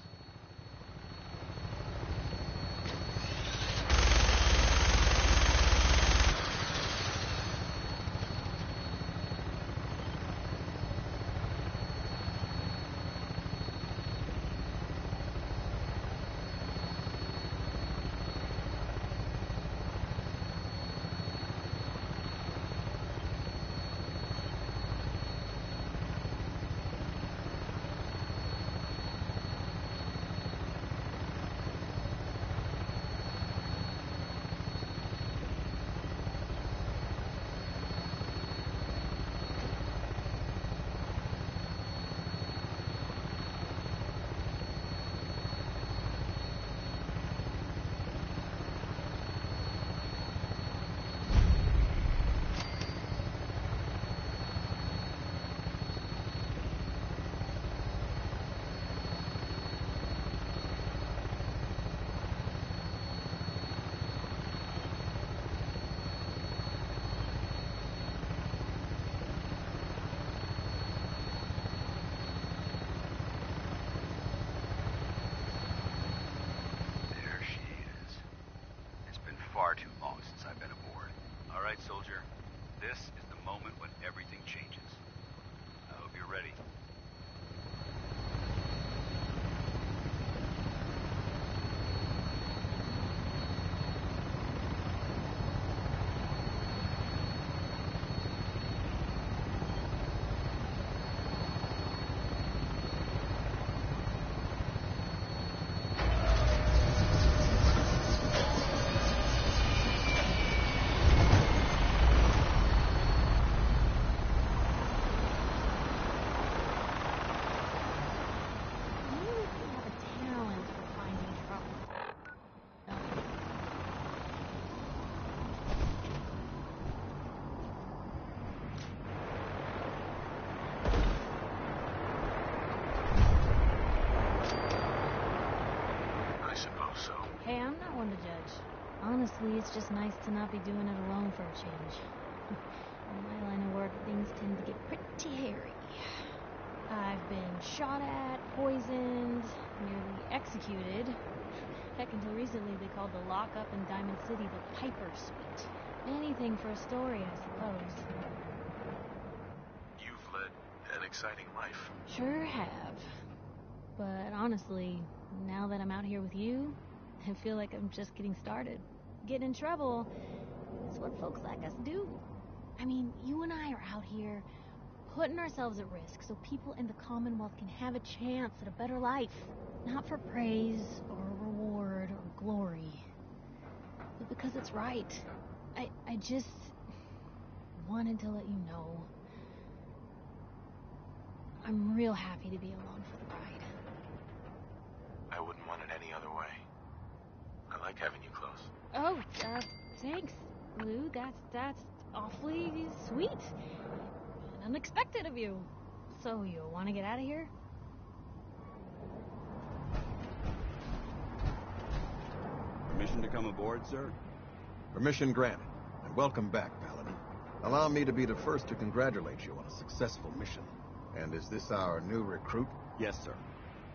Honestly, it's just nice to not be doing it alone for a change. In my line of work, things tend to get pretty hairy. I've been shot at, poisoned, nearly executed. Heck, until recently they called the lockup in Diamond City the Piper Suite. Anything for a story, I suppose. You've led an exciting life. Sure have. But honestly, now that I'm out here with you, I feel like I'm just getting started. Getting in trouble is what folks like us do. I mean, you and I are out here putting ourselves at risk so people in the Commonwealth can have a chance at a better life. Not for praise or reward or glory, but because it's right. I just wanted to let you know I'm real happy to be along for the ride. I wouldn't want it any other way. I like having you close. Oh, thanks, Lou. That's awfully sweet. And unexpected of you. So, you want to get out of here? Permission to come aboard, sir? Permission granted. And welcome back, Paladin. Allow me to be the first to congratulate you on a successful mission. And is this our new recruit? Yes, sir.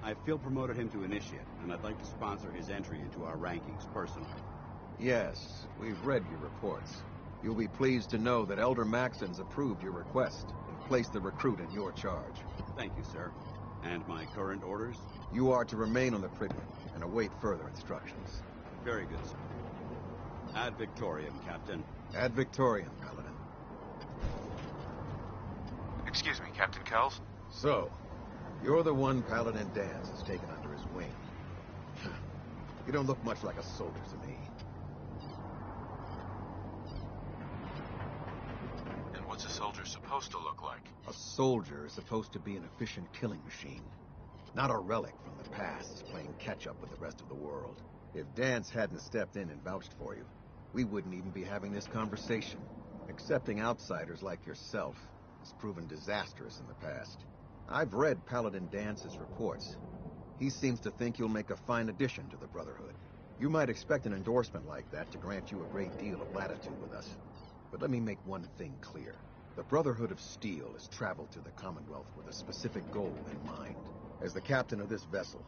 I feel promoted him to initiate, and I'd like to sponsor his entry into our rankings personally. Yes, we've read your reports. You'll be pleased to know that Elder Maxon's approved your request and placed the recruit in your charge. Thank you, sir. And my current orders? You are to remain on the Prigman and await further instructions. Very good, sir. Ad Victoriam, Captain. Ad Victoriam, Paladin. Excuse me, Captain Kells? So, you're the one Paladin Dance has taken under his wing. You don't look much like a soldier to me. And what's a soldier supposed to look like? A soldier is supposed to be an efficient killing machine, not a relic from the past playing catch-up with the rest of the world. If Dance hadn't stepped in and vouched for you, we wouldn't even be having this conversation. Accepting outsiders like yourself has proven disastrous in the past. I've read Paladin Dance's reports. He seems to think you'll make a fine addition to the Brotherhood. You might expect an endorsement like that to grant you a great deal of latitude with us. But let me make one thing clear. The Brotherhood of Steel has traveled to the Commonwealth with a specific goal in mind. As the captain of this vessel,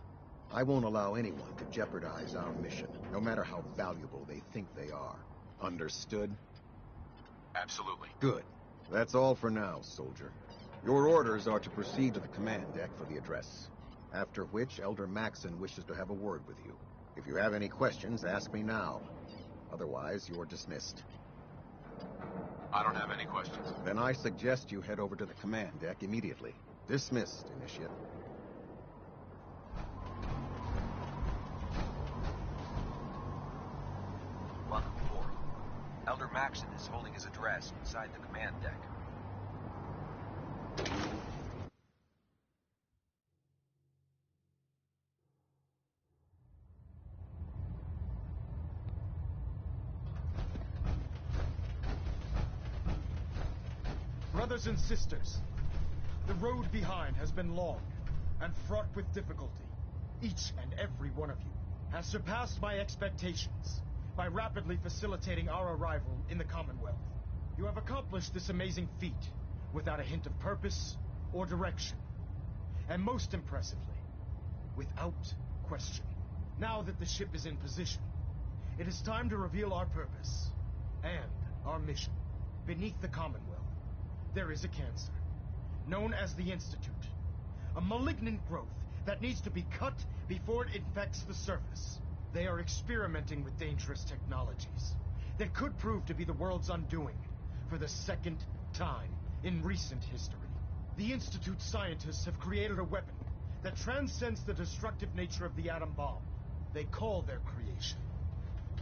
I won't allow anyone to jeopardize our mission, no matter how valuable they think they are. Understood? Absolutely. Good. That's all for now, soldier. Your orders are to proceed to the command deck for the address, after which Elder Maxon wishes to have a word with you. If you have any questions, ask me now. Otherwise, you're dismissed. I don't have any questions. Then I suggest you head over to the command deck immediately. Dismissed, Initiate. Welcome aboard. Elder Maxon is holding his address inside the command deck. Brothers and sisters, the road behind has been long and fraught with difficulty. Each and every one of you has surpassed my expectations by rapidly facilitating our arrival in the Commonwealth. You have accomplished this amazing feat without a hint of purpose or direction. And most impressively, without question. Now that the ship is in position, it is time to reveal our purpose and our mission. Beneath the Commonwealth, there is a cancer, known as the Institute. A malignant growth that needs to be cut before it infects the surface. They are experimenting with dangerous technologies that could prove to be the world's undoing for the second time in recent history. The Institute scientists have created a weapon that transcends the destructive nature of the atom bomb. They call their creation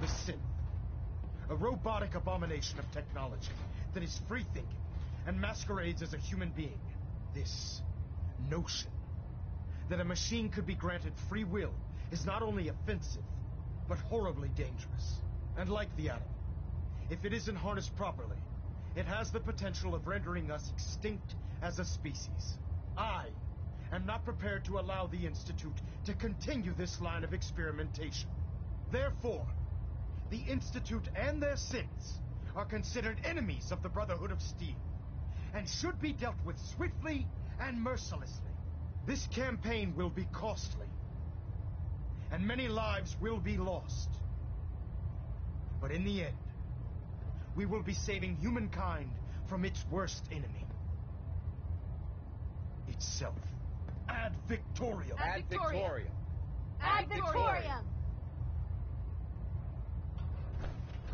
the Synth, a robotic abomination of technology that is free-thinking and masquerades as a human being. This notion that a machine could be granted free will is not only offensive, but horribly dangerous. And like the atom, if it isn't harnessed properly, it has the potential of rendering us extinct as a species. I am not prepared to allow the Institute to continue this line of experimentation. Therefore, the Institute and their synths are considered enemies of the Brotherhood of Steel, and should be dealt with swiftly and mercilessly. This campaign will be costly, and many lives will be lost. But in the end, we will be saving humankind from its worst enemy. Itself. Ad Victoriam! Ad Victoriam! Ad Victoriam!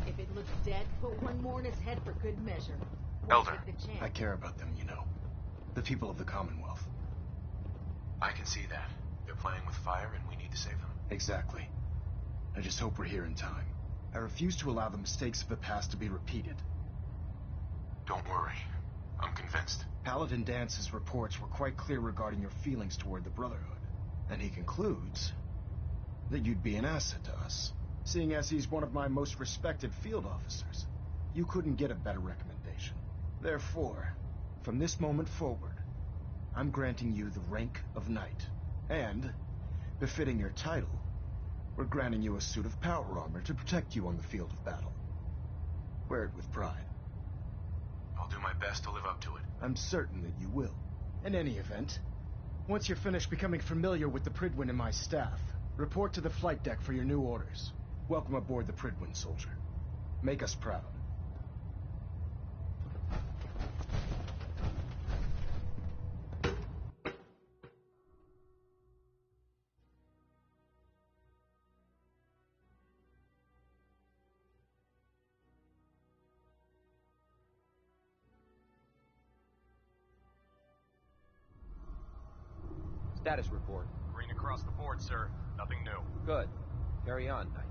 If it looks dead, put one more in his head for good measure. Elder, I care about them, you know. The people of the Commonwealth. I can see that. They're playing with fire and we need to save them. Exactly. I just hope we're here in time. I refuse to allow the mistakes of the past to be repeated. Don't worry. I'm convinced. Paladin Dance's reports were quite clear regarding your feelings toward the Brotherhood. And he concludes that you'd be an asset to us. Seeing as he's one of my most respected field officers, you couldn't get a better recommendation. Therefore, from this moment forward, I'm granting you the rank of Knight. And, befitting your title, we're granting you a suit of power armor to protect you on the field of battle. Wear it with pride. I'll do my best to live up to it. I'm certain that you will. In any event, once you're finished becoming familiar with the Pridwin and my staff, report to the flight deck for your new orders. Welcome aboard the Pridwin, soldier. Make us proud. Status report. Green across the board, sir. Nothing new. Good. Carry on, Knight.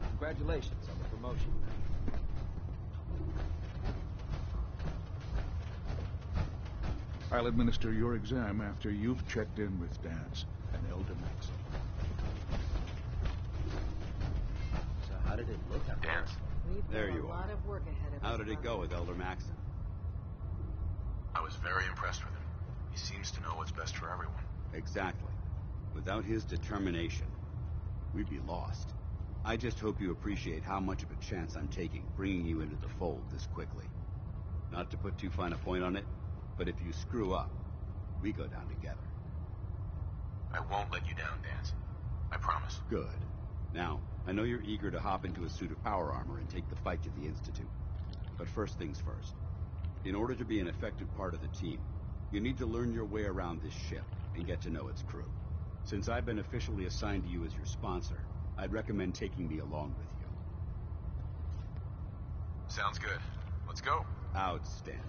Congratulations on the promotion. I'll administer your exam after you've checked in with Dance and Elder Max. So how did it look up Dance? There you a lot are. of work ahead of us. How did it go with Elder Maxon? I was very impressed with him. He seems to know what's best for everyone. Exactly. Without his determination, we'd be lost. I just hope you appreciate how much of a chance I'm taking bringing you into the fold this quickly. Not to put too fine a point on it, but if you screw up, we go down together. I won't let you down, Dance. I promise. Good. Now, I know you're eager to hop into a suit of power armor and take the fight to the Institute. But first things first. In order to be an effective part of the team, you need to learn your way around this ship and get to know its crew. Since I've been officially assigned to you as your sponsor, I'd recommend taking me along with you. Sounds good. Let's go. Outstanding.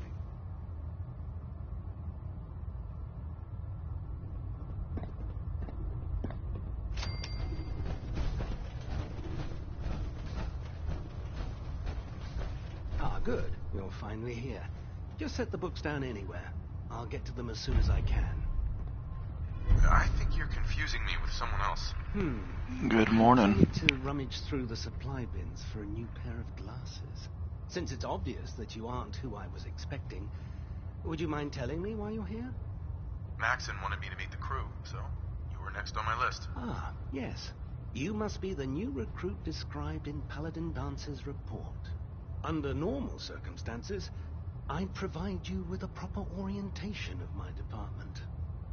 Ah, good. You're finally here. Just set the books down anywhere. I'll get to them as soon as I can. I think you're confusing me with someone else. Good morning. I need to rummage through the supply bins for a new pair of glasses. Since it's obvious that you aren't who I was expecting, would you mind telling me why you're here? Maxon wanted me to meet the crew, so you were next on my list. Ah, yes. You must be the new recruit described in Paladin Dance's report. Under normal circumstances, I'd provide you with a proper orientation of my department.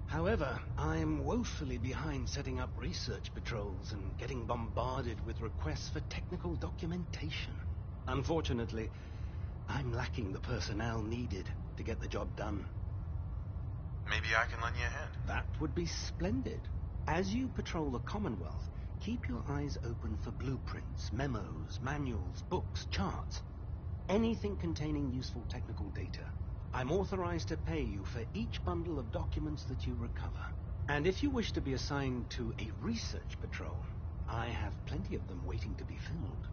However, I'm woefully behind setting up research patrols and getting bombarded with requests for technical documentation. Unfortunately, I'm lacking the personnel needed to get the job done. Maybe I can lend you a hand. That would be splendid. As you patrol the Commonwealth, keep your eyes open for blueprints, memos, manuals, books, charts. Anything containing useful technical data. I'm authorized to pay you for each bundle of documents that you recover. And if you wish to be assigned to a research patrol, I have plenty of them waiting to be filled.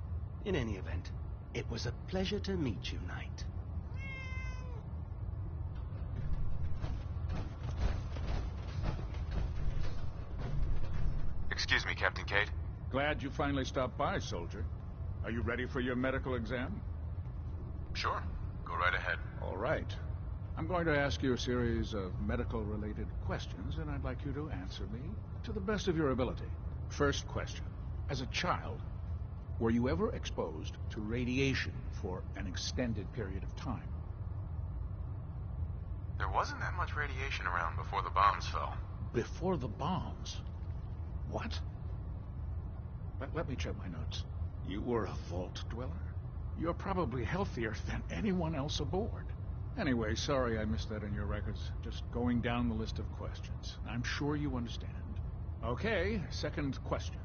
In any event, it was a pleasure to meet you, Knight. Excuse me, Captain Cade. Glad you finally stopped by, soldier. Are you ready for your medical exam? Sure. Go right ahead. All right. I'm going to ask you a series of medical-related questions, and I'd like you to answer me to the best of your ability. First question. As a child, Were you ever exposed to radiation for an extended period of time? There wasn't that much radiation around before the bombs fell. Before the bombs? What? Let me check my notes. You were a vault dweller? You're probably healthier than anyone else aboard. Anyway, sorry I missed that in your records. Just going down the list of questions. I'm sure you understand. Okay, second question.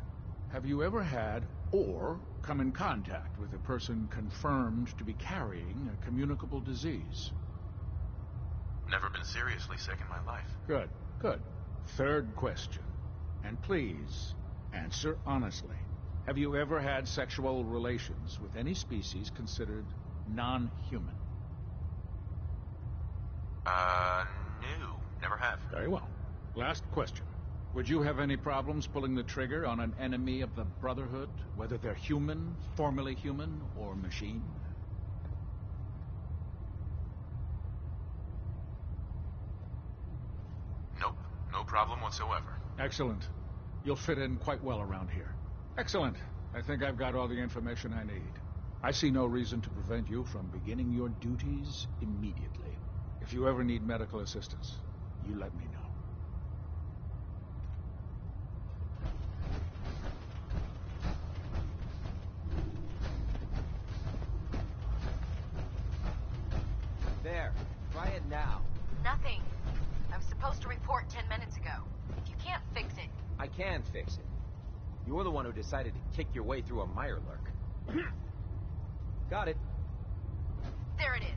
Have you ever had or come in contact with a person confirmed to be carrying a communicable disease? Never been seriously sick in my life. Good, good. Third question. And please, answer honestly. Have you ever had sexual relations with any species considered non-human? No. Never have. Very well. Last question. Would you have any problems pulling the trigger on an enemy of the Brotherhood, whether they're human, formerly human, or machine? Nope. No problem whatsoever. Excellent. You'll fit in quite well around here. Excellent. I think I've got all the information I need. I see no reason to prevent you from beginning your duties immediately. If you ever need medical assistance, you let me know. There. Try it now. Nothing. I was supposed to report 10 minutes ago. If you can't fix it... I can fix it. You're the one who decided to kick your way through a Mirelurk. Got it. There it is.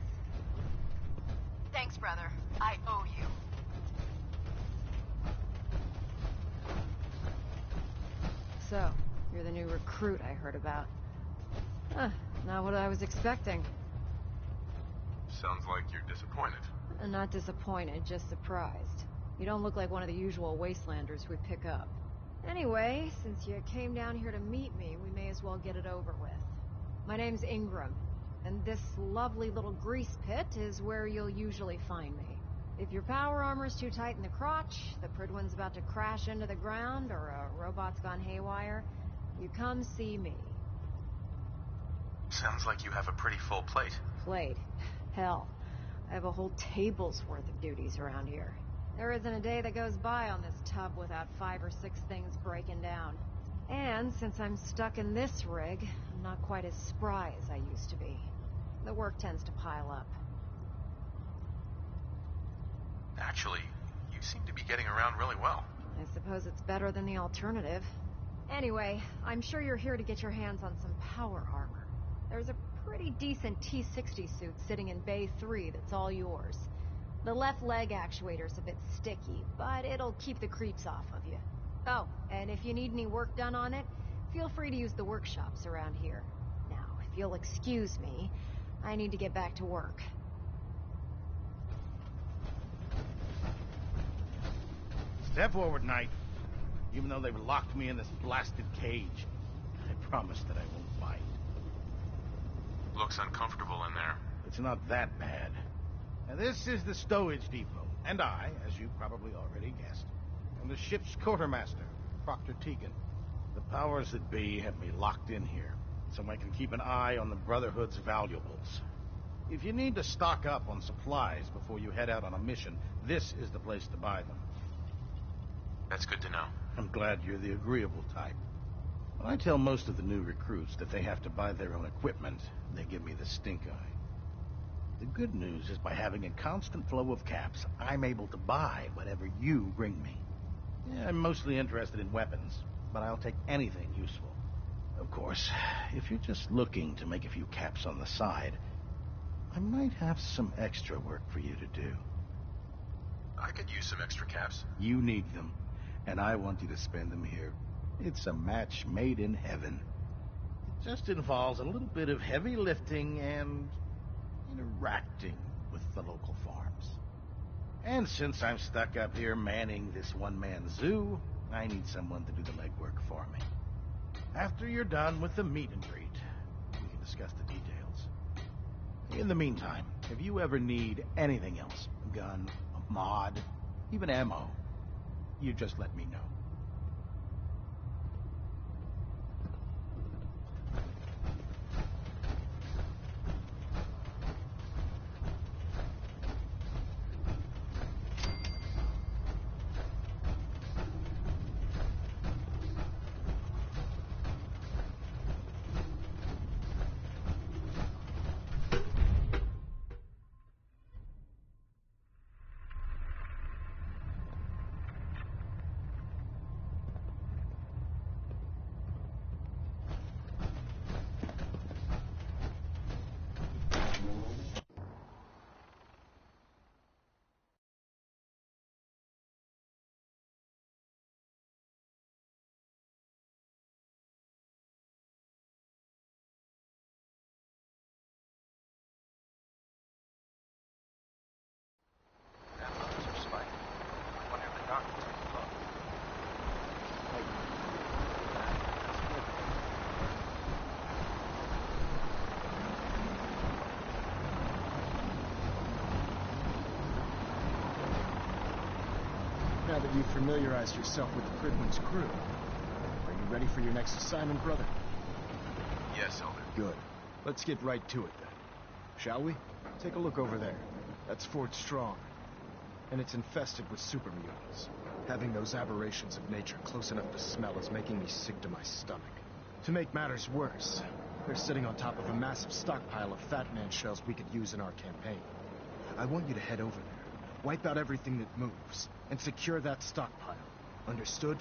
Thanks, brother. I owe you. So, you're the new recruit I heard about. Huh, not what I was expecting. Sounds like you're disappointed. Not disappointed, just surprised. You don't look like one of the usual wastelanders we pick up. Anyway, since you came down here to meet me, we may as well get it over with. My name's Ingram, and this lovely little grease pit is where you'll usually find me. If your power armor's too tight in the crotch, the Pridwin's about to crash into the ground, or a robot's gone haywire, you come see me. Sounds like you have a pretty full plate. Plate? Hell, I have a whole table's worth of duties around here. There isn't a day that goes by on this tub without 5 or 6 things breaking down. And since I'm stuck in this rig, I'm not quite as spry as I used to be. The work tends to pile up. Actually, you seem to be getting around really well. I suppose it's better than the alternative. Anyway, I'm sure you're here to get your hands on some power armor. There's a pretty decent T-60 suit sitting in Bay 3 that's all yours. The left leg actuator's a bit sticky, but it'll keep the creeps off of you. Oh, and if you need any work done on it, feel free to use the workshops around here. Now, if you'll excuse me, I need to get back to work. Step forward, Knight. Even though they've locked me in this blasted cage, I promise that I won't bite. Looks uncomfortable in there. It's not that bad. Now, this is the stowage depot, and I, as you probably already guessed, am the ship's quartermaster, Proctor Tegan. The powers that be have me locked in here, so I can keep an eye on the Brotherhood's valuables. If you need to stock up on supplies before you head out on a mission, this is the place to buy them. That's good to know. I'm glad you're the agreeable type. When I tell most of the new recruits that they have to buy their own equipment, they give me the stink eye. The good news is by having a constant flow of caps, I'm able to buy whatever you bring me. Yeah, I'm mostly interested in weapons, but I'll take anything useful. Of course, if you're just looking to make a few caps on the side, I might have some extra work for you to do. I could use some extra caps. You need them, and I want you to spend them here. It's a match made in heaven. It just involves a little bit of heavy lifting and interacting with the local farms. And since I'm stuck up here manning this one-man zoo, I need someone to do the legwork for me. After you're done with the meet and greet, we can discuss the details. In the meantime, if you ever need anything else, a gun, a mod, even ammo, you just let me know. Now that you've familiarized yourself with the Pridwin's crew, are you ready for your next assignment, brother? Yes, Elder. Good. Let's get right to it then. Shall we? Take a look over there. That's Fort Strong. And it's infested with super mutants. Having those aberrations of nature close enough to smell is making me sick to my stomach. To make matters worse, they're sitting on top of a massive stockpile of Fat Man shells we could use in our campaign. I want you to head over there, wipe out everything that moves, and secure that stockpile. Understood?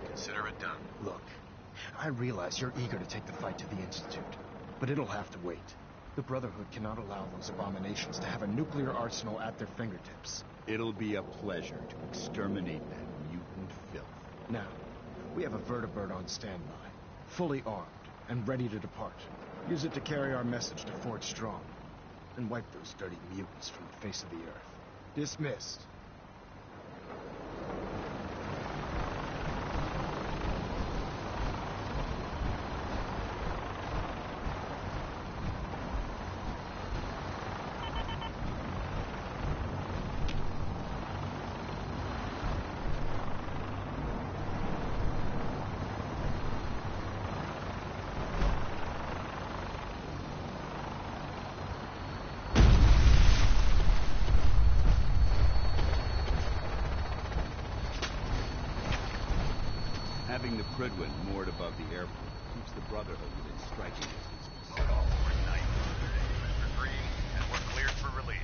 Consider it done. Look, I realize you're eager to take the fight to the Institute, but it'll have to wait. The Brotherhood cannot allow those abominations to have a nuclear arsenal at their fingertips. It'll be a pleasure to exterminate that mutant filth. Now, we have a vertibird on standby, fully armed and ready to depart. Use it to carry our message to Fort Strong, and wipe those dirty mutants from the face of the earth. Dismissed. Having the Pridwin moored above the airport keeps the Brotherhood within striking distance. Load all for tonight. Mr. Green, and we're cleared for release.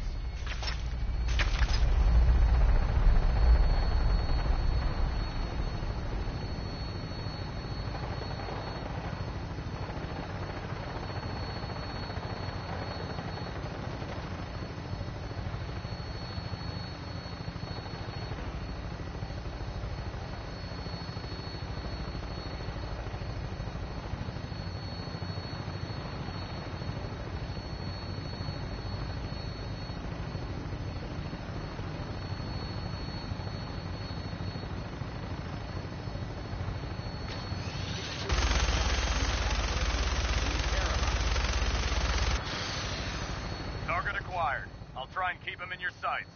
Target acquired. I'll try and keep him in your sights.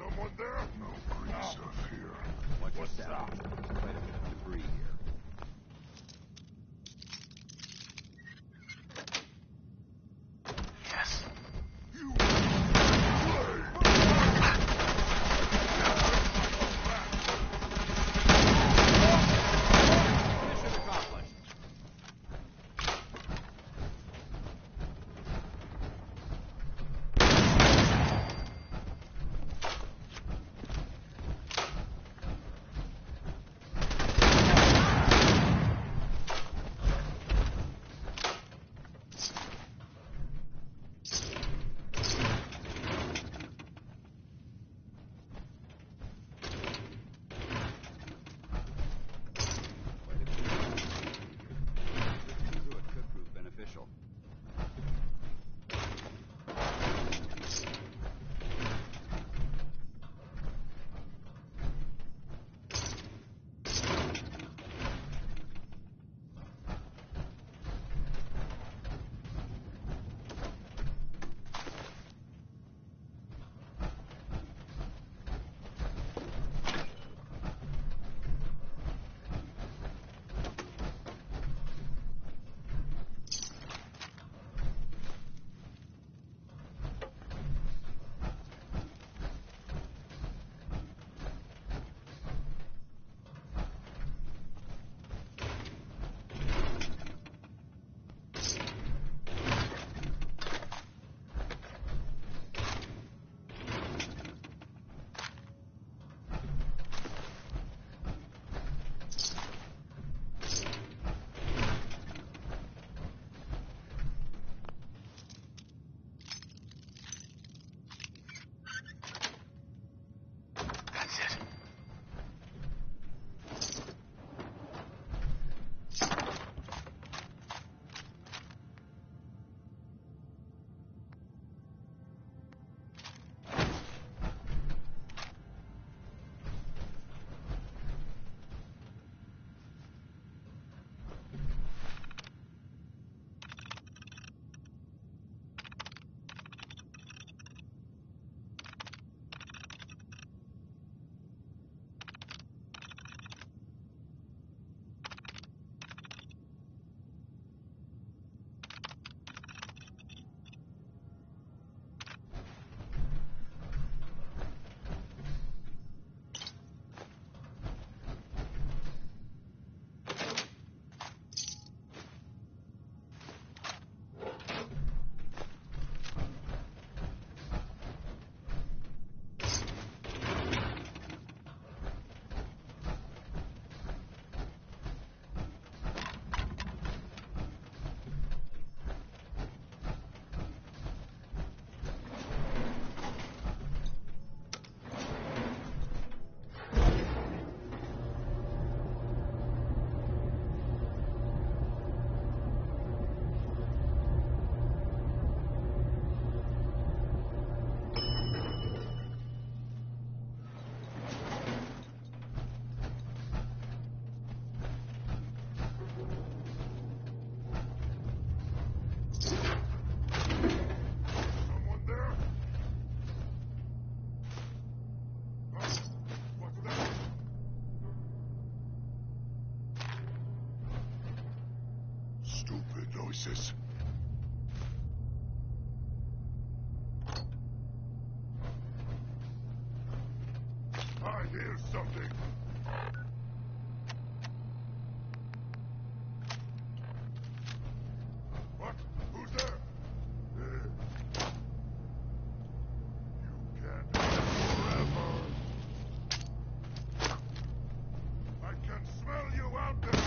Someone there? No green stuff here. Watch your step. Quite a bit of debris here. Yes. Mission accomplished. Drifting through it could prove beneficial. That's it. Someone there? Huh? What's that? Stupid noises. I hear something. What? Who's there? You can't live forever. I can smell you out there.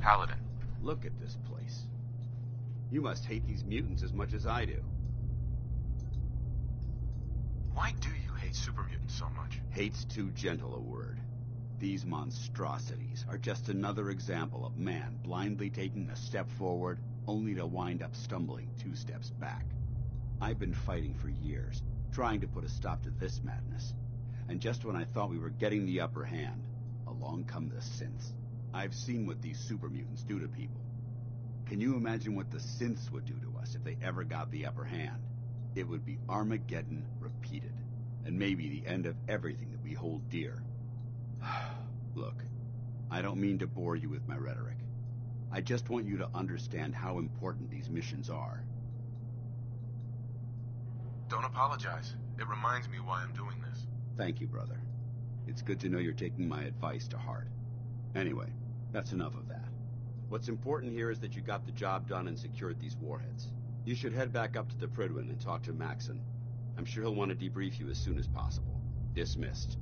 Paladin. Look at this place. You must hate these mutants as much as I do. Why do you hate super mutants so much? Hate's too gentle a word. These monstrosities are just another example of man blindly taking a step forward, only to wind up stumbling 2 steps back. I've been fighting for years, trying to put a stop to this madness. And just when I thought we were getting the upper hand, along come the synths. I've seen what these super mutants do to people. Can you imagine what the synths would do to us if they ever got the upper hand? It would be Armageddon repeated, and maybe the end of everything that we hold dear. Look, I don't mean to bore you with my rhetoric. I just want you to understand how important these missions are. Don't apologize. It reminds me why I'm doing this. Thank you, brother. It's good to know you're taking my advice to heart. Anyway, that's enough of that. What's important here is that you got the job done and secured these warheads. You should head back up to the Prydwen and talk to Maxon. I'm sure he'll want to debrief you as soon as possible. Dismissed.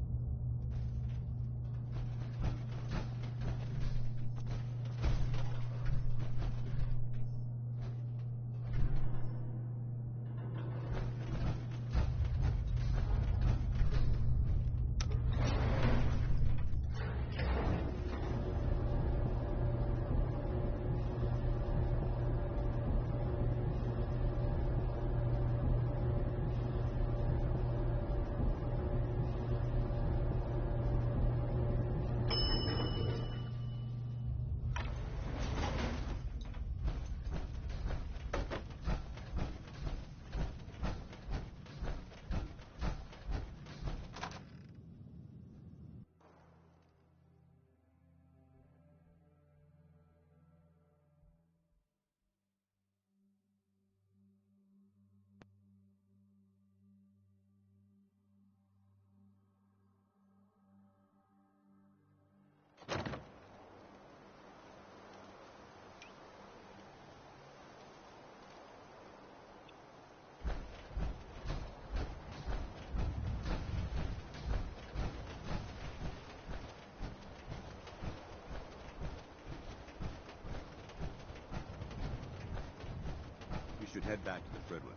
Should head back to the Prydwen.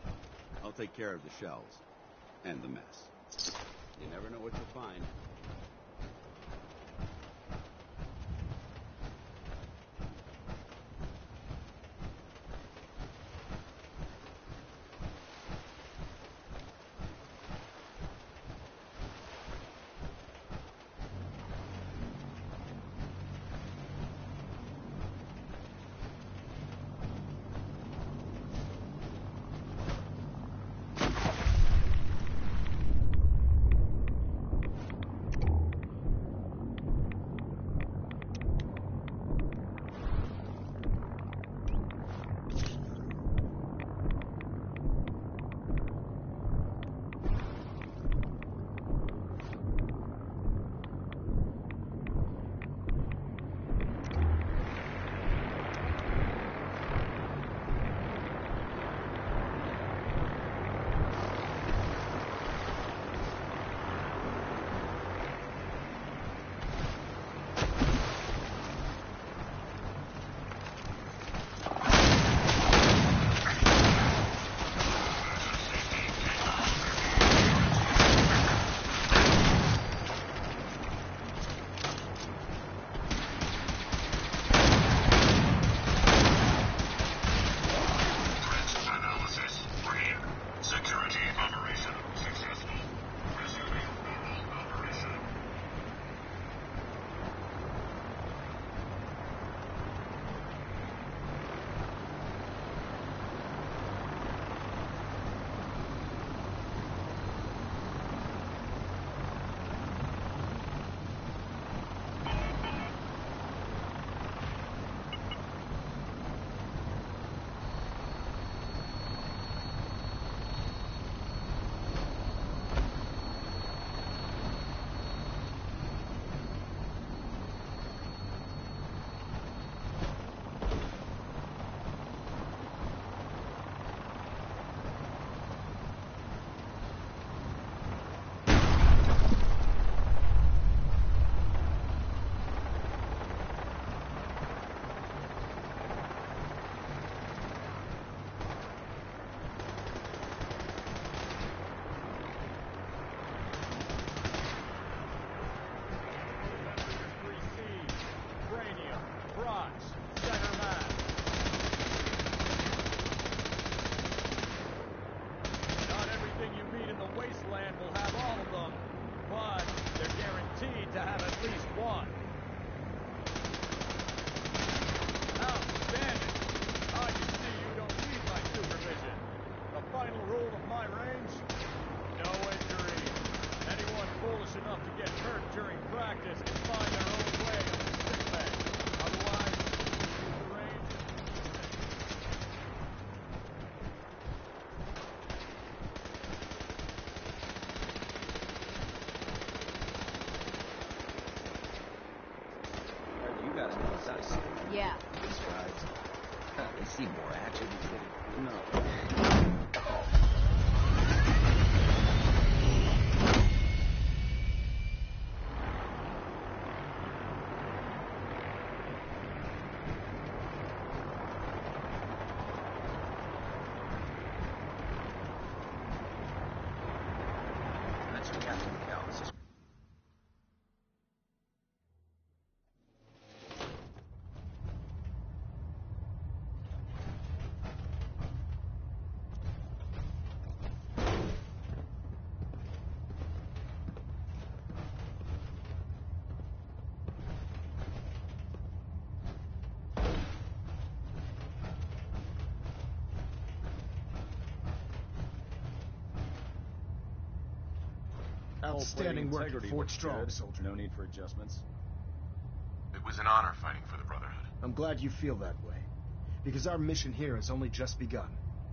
I'll take care of the shells and the mess. You never know what you'll find. See more action? No. That's Captain Cal. This is... Outstanding work at Fort Strong, good. soldier. No need for adjustments. It was an honor fighting for the Brotherhood. I'm glad you feel that way, because our mission here has only just begun.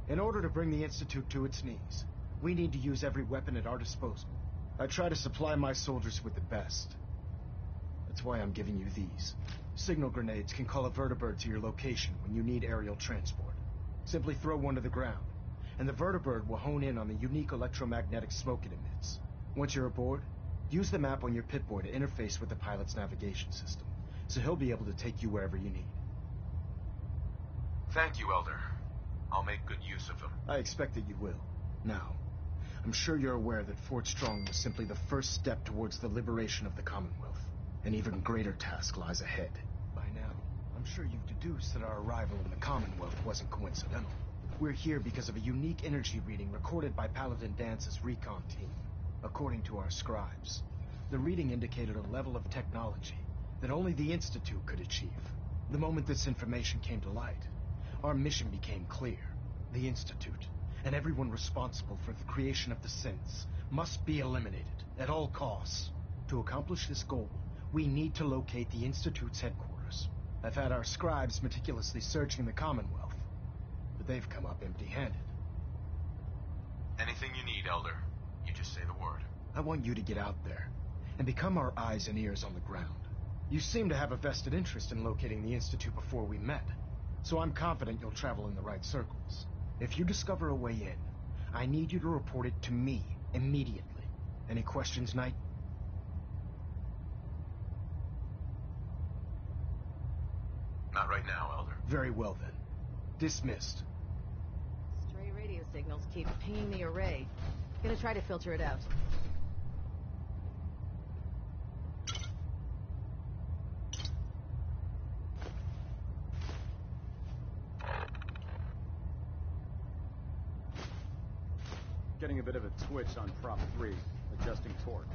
In order to bring the Institute to its knees, we need to use every weapon at our disposal. I try to supply my soldiers with the best. That's why I'm giving you these. Signal grenades can call a vertibird to your location when you need aerial transport. Simply throw one to the ground, and the vertibird will hone in on the unique electromagnetic smoke it emits. Once you're aboard, use the map on your Pip-Boy to interface with the pilot's navigation system, so he'll be able to take you wherever you need. Thank you, Elder. I'll make good use of them. I expect that you will. Now, I'm sure you're aware that Fort Strong was simply the first step towards the liberation of the Commonwealth. An even greater task lies ahead. By now, I'm sure you've deduced that our arrival in the Commonwealth wasn't coincidental. We're here because of a unique energy reading recorded by Paladin Dance's recon team. According to our scribes, the reading indicated a level of technology that only the Institute could achieve. The moment this information came to light, our mission became clear. The Institute, and everyone responsible for the creation of the synths, must be eliminated at all costs. To accomplish this goal, we need to locate the Institute's headquarters. I've had our scribes meticulously searching the Commonwealth, but they've come up empty-handed. Anything you need, Elder. You just say the word. I want you to get out there and become our eyes and ears on the ground. You seem to have a vested interest in locating the Institute before we met, so I'm confident you'll travel in the right circles. If you discover a way in, I need you to report it to me immediately. Any questions, Knight? Not right now, Elder. Very well, then. Dismissed. Stray radio signals keep pinging the array. Gonna try to filter it out. Getting a bit of a twitch on prop 3, adjusting torque.